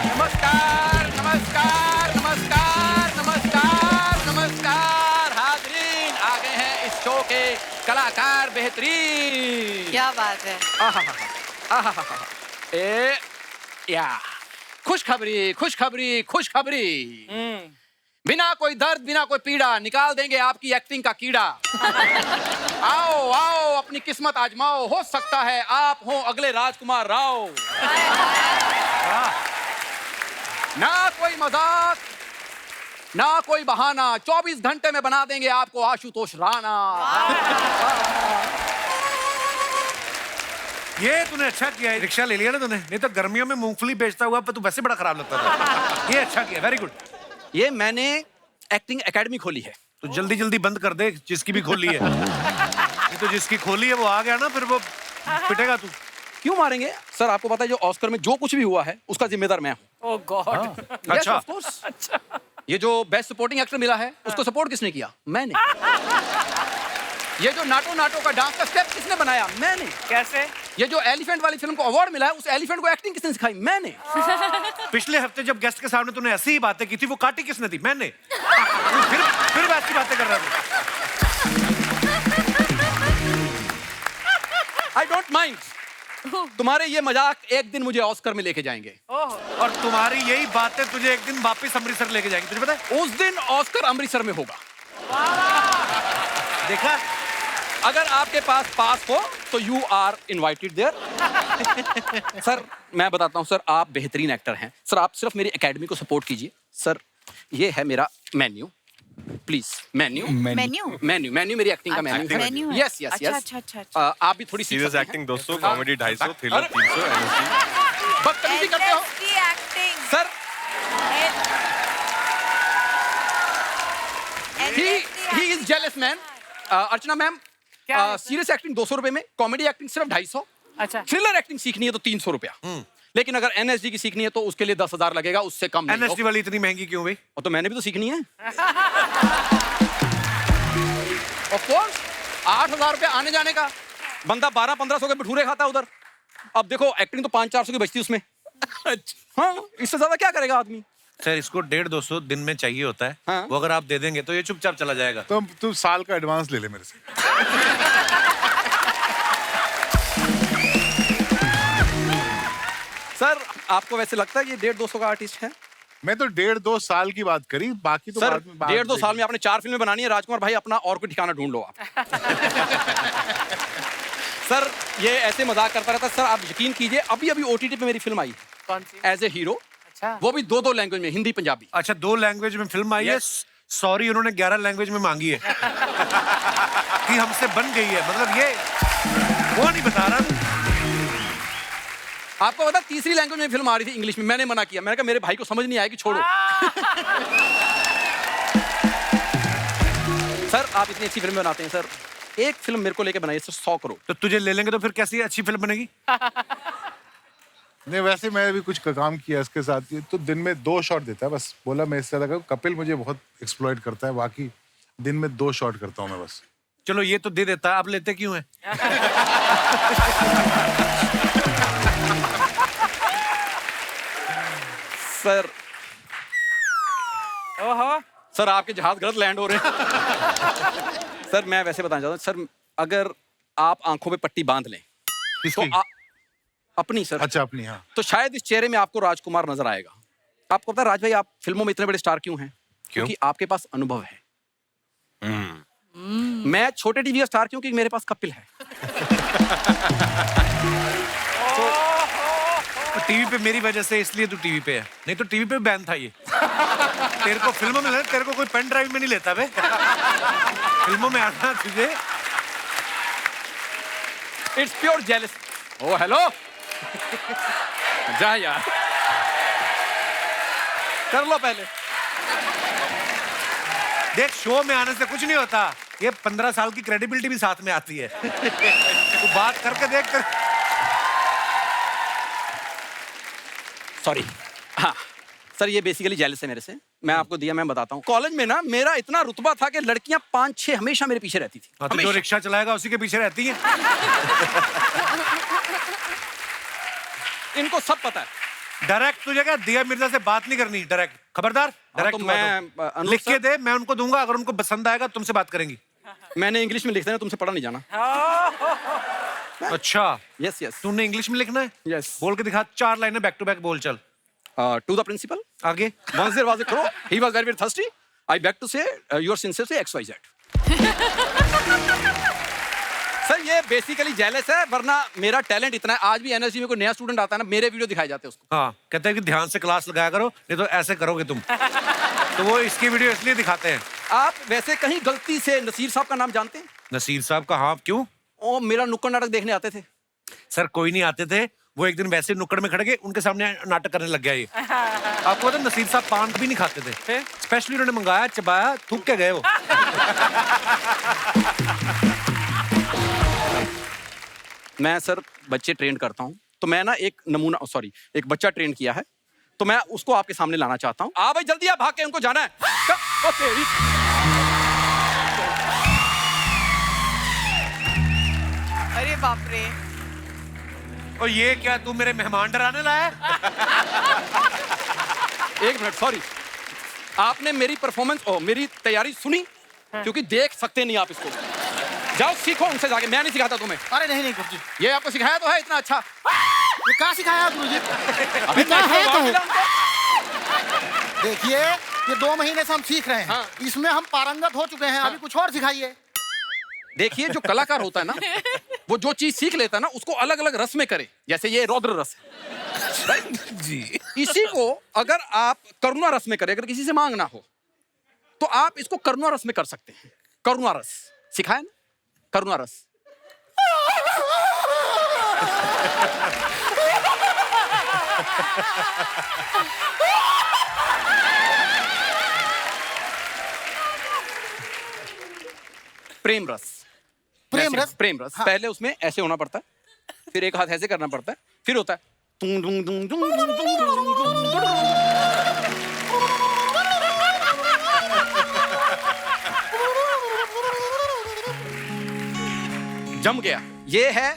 नमस्कार नमस्कार नमस्कार नमस्कार नमस्कार हाज़रीन, आ गए हैं इस शो के कलाकार बेहतरीन। क्या बात है। आहाहाहा। ए या खुशखबरी खुशखबरी खुशखबरी। बिना कोई दर्द बिना कोई पीड़ा निकाल देंगे आपकी एक्टिंग का कीड़ा। आओ आओ अपनी किस्मत आजमाओ, हो सकता है आप हो अगले राजकुमार राव। ना कोई मजाक ना कोई बहाना, 24 घंटे में बना देंगे आपको आशुतोष राणा। ये तूने अच्छा किया है, रिक्शा ले लिया ना तूने, नहीं तो गर्मियों में मूंगफली बेचता हुआ पर तू वैसे बड़ा खराब लगता था। ये अच्छा किया, वेरी गुड। ये मैंने एक्टिंग एकेडमी खोली है। तो जल्दी जल्दी बंद कर दे जिसकी भी खोली है। ये तो जिसकी खोली है वो आ गया ना, फिर वो पिटेगा तू। क्यों मारेंगे सर? आपको पता है जो ऑस्कर में जो कुछ भी हुआ है उसका जिम्मेदार मैं हूँ। ओह गॉड। अच्छा। अच्छा। ये जो बेस्ट सपोर्टिंग एक्टर मिला है उसको सपोर्ट किसने किया? मैंने। ये जो नाटो नाटो का डांस का स्टेप किसने बनाया? मैंने। कैसे? ये जो एलिफेंट वाली फिल्म को अवार्ड मिला है उस एलिफेंट को एक्टिंग किसने सिखाई? मैंने। पिछले हफ्ते जब गेस्ट के सामने तूने ऐसी ही बातें की थी, वो काटी किसने थी? मैंने। फिर वैसी बातें कर रहा था। I don't mind. तुम्हारे ये मजाक एक दिन मुझे ऑस्कर में लेके जाएंगे। और तुम्हारी यही बातें तुझे एक दिन वापस अमृतसर लेके जाएंगे, तुझे पता है? उस दिन ऑस्कर अमृतसर में होगा। देखा? अगर आपके पास हो तो you are invited there. Sir मैं बताता हूँ सर, आप बेहतरीन एक्टर हैं सर, आप सिर्फ मेरी एकेडमी को सपोर्ट कीजिए। सर ये है मेरा menu, please. Menu menu menu menu मेरी एक्टिंग का मेन्यू है। Yes yes yes. आप भी थोड़ी सीरियस एक्टिंग 200, कॉमेडी 250, थ्रिलर 300, बदतमीजी करते हो acting sir. He is jealous man. Archana ma'am, serious acting 200 रुपए में, कॉमेडी एक्टिंग सिर्फ 250। अच्छा थ्रिलर एक्टिंग सीखनी है तो 300 रुपया, लेकिन अगर एनएसडी की सीखनी है तो उसके लिए 10,000 लगेगा, उससे कम नहीं। एनएसडी वाली इतनी महंगी क्यों भाई? और तो मैंने भी तो सीखनी है। ऑफ कोर्स 8,000 रुपया आने जाने का, बंदा 1200-1500 के भटूरे खाता है उधर। अब देखो एक्टिंग तो 500-400 की बचती उसमें। हाँ, इससे ज्यादा क्या करेगा आदमी? सर इसको 150-200 दिन में चाहिए होता है। हाँ? वो अगर आप दे देंगे तो ये चुपचाप चला जाएगा। तो तू साल का एडवांस ले ले मेरे से। सर आपको वैसे लगता है ये 150-200 का आर्टिस्ट है? मैं तो 1.5-2 साल की बात करी, बाकी तो सर बाद में 1.5-2 साल में आपने 4 फिल्में बनानी है। राजकुमार भाई अपना और कोई ठिकाना ढूंढ लो आप। सर ये ऐसे मजाक करता रहता है। सर आप यकीन कीजिए अभी अभी OTT पे मेरी फिल्म आई कौन सी? As a hero. अच्छा। वो भी 2 लैंग्वेज में, हिंदी पंजाबी। अच्छा 2 लैंग्वेज में फिल्म आई है। सॉरी उन्होंने 11 लैंग्वेज में मांगी है कि हमसे बन गई है, मतलब ये वो नहीं बता रहा। आपको पता 3री लैंग्वेज में फिल्म आ रही थी इंग्लिश में, मैंने मना किया। मैंने कहा मेरे भाई को समझ नहीं आएगी, छोड़ो। सर आप इतनी अच्छी फिल्म बनाते हैं सर, एक फिल्म मेरे को लेके बनाइए सर 100 करोड़। तो तुझे ले लेंगे तो फिर कैसी अच्छी फिल्म बनेगी? नहीं वैसे मैं भी कुछ काम किया इसके साथ, तो दिन में 2 शॉट देता है बस। बोला मैं इससे लगा कपिल मुझे बहुत एक्सप्लॉइट करता है, बाकी दिन में 2 शॉट करता हूँ मैं बस। चलो ये तो दे देता है, आप लेते क्यों है? सर ओहो सर आपके जहाज गलत लैंड हो रहे हैं। सर मैं वैसे बताना चाहता हूँ सर, अगर आप आंखों पे पट्टी बांध लें तो अपनी सर। अच्छा अपनी, हाँ। तो शायद इस चेहरे में आपको राजकुमार नजर आएगा। आपको पता है राज भाई आप फिल्मों में इतने बड़े स्टार क्यों हैं? क्योंकि आपके पास अनुभव है। मैं छोटे टीवी का स्टार क्यों? क्योंकि मेरे पास कपिल है। तो टीवी पे मेरी वजह से इसलिए तू टीवी पे है, नहीं तो टीवी पे बैन था ये। तेरे को फिल्मों में, तेरे को कोई पेन ड्राइव में नहीं लेता बे। फिल्मों में आना तुझे। It's pure jealous. Oh hello जा यार, कर लो पहले। देख शो में आने से कुछ नहीं होता, ये 15 साल की क्रेडिबिलिटी भी साथ में आती है। तू बात करके देख कर। सॉरी। हाँ सर ये बेसिकली जेलस है मेरे से। मैं आपको दिया, मैं बताता हूँ। कॉलेज में ना मेरा इतना रुतबा था कि लड़कियां 5-6 हमेशा मेरे पीछे रहती थी। तो जो रिक्शा चलाएगा उसी के पीछे रहती है। इनको सब पता है। डायरेक्ट तुझे क्या दिया मिर्जा से बात नहीं करनी, डायरेक्ट खबरदार। डायरेक्ट तो मैं लिख के दे, मैं उनको दूंगा, अगर उनको पसंद आएगा तुमसे बात करेंगी। मैंने इंग्लिश में लिख देना, तुमसे पढ़ा नहीं जाना। अच्छा यस यस। तूने इंग्लिश में लिखना है? यस। बोल के दिखा, 4 लाइनें बैक टू बैक बोल चल। To the principal. आगे। Once there was a crow, he was very thirsty. I beg to say, you are sincerely XYZ. Sir ये बेसिकली जेलस है, वरना मेरा टैलेंट इतना है। आज भी एनएसजी में कोई नया स्टूडेंट आता है ना, मेरे वीडियो दिखाए जाते हैं उसको। हाँ कहते हैं कि ध्यान से क्लास लगाया करो, नहीं तो ऐसे करोगे तुम। तो वो इसकी वीडियो इसलिए दिखाते हैं। आप वैसे कहीं गलती से नसीर साहब का नाम जानते हैं? नसीर साहब का? हाँ क्यों? ओ मेरा नुक्कड़ नाटक देखने आते थे। सर कोई नहीं आते थे, वो एक दिन वैसे नुक्कड़ में खड़े गए, उनके सामने नाटक करने लग गया ये। आपको पता नसीर साहब पान भी नहीं खाते थे, स्पेशली उन्होंने मंगाया, चबाया, थूक के गए वो। मैं सर बच्चे ट्रेन करता हूँ, तो मैं ना एक बच्चा ट्रेन किया है, तो मैं उसको आपके सामने लाना चाहता हूँ। आ भाई जल्दी आ, भाग के उनको जाना है। अरे बाप रे। और ये क्या तू मेरे मेहमान डराने लाया? एक मिनट, सॉरी। आपने मेरी परफॉर्मेंस मेरी तैयारी सुनी? क्योंकि देख सकते नहीं आप इसको। जाओ सीखो उनसे जाके, मैं नहीं सिखाता तुम्हें। अरे नहीं नहीं गुरुजी, ये आपको सिखाया तो है इतना अच्छा। ये कहाँ सिखाया गुरुजी? अबे क्या है तो देखिए ये 2 महीने से हम सीख रहे हैं, इसमें हम पारंगत हो चुके हैं। अभी कुछ और सिखाइए। देखिए जो कलाकार होता है ना, वो जो चीज सीख लेता है ना, उसको अलग अलग रस में करे। जैसे ये रौद्र रस है जी, इसी को अगर आप करुणा रस में करें, अगर किसी से मांगना हो तो आप इसको करुणा रस में कर सकते हैं। करुणा रस सिखाया ना, करुणा रस। प्रेम रस। प्रेम रस? प्रेम रस। हाँ। पहले उसमें ऐसे होना पड़ता है, फिर एक हाथ ऐसे करना पड़ता है, फिर होता है तुम दुम दुम दुम दुम दुम दुम दुम दुम। जम गया। ये है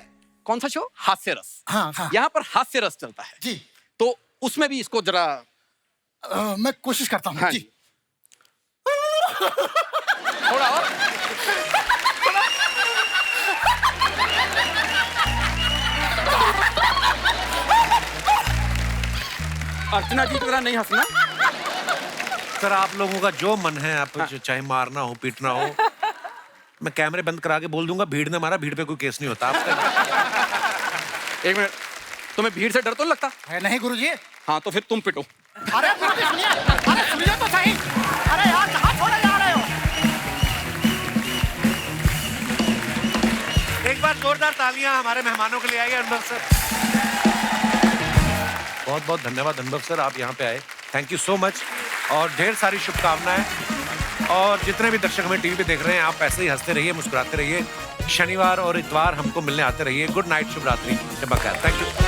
कौन सा शो? हास्य रस। हाँ हाँ यहाँ पर हास्य रस चलता है जी। तो उसमें भी इसको जरा मैं कोशिश करता हूँ हाँ जी। थोड़ा और। अर्चना जी की तरह नहीं हंसना। सर आप लोगों का जो मन है, आप चाहे मारना हो पीटना हो, मैं कैमरे बंद करा के बोल दूंगा भीड़ ने मारा, भीड़ पे कोई केस नहीं होता आपका। एक मिनट, तुम्हें भीड़ से डर तो नहीं लगता? नहीं गुरुजी। हाँ तो फिर तुम पिटो। अरे गुरुजी सुनिए, अरे सुनिए तो सही। अरे यार कहाँ छोड़े जा रहे हो? एक बार जोरदार तालियां हमारे मेहमानों के लिए आइए। अनुभव सर, बहुत बहुत धन्यवाद अनुभव सर, आप यहाँ पे आए, थैंक यू सो मच, और ढेर सारी शुभकामनाएं। और जितने भी दर्शक हमें टीवी पे देख रहे हैं, आप ऐसे ही हंसते रहिए, मुस्कुराते रहिए। शनिवार और इतवार हमको मिलने आते रहिए। गुड नाइट, शुभ रात्रि, शब बखैर, थैंक यू।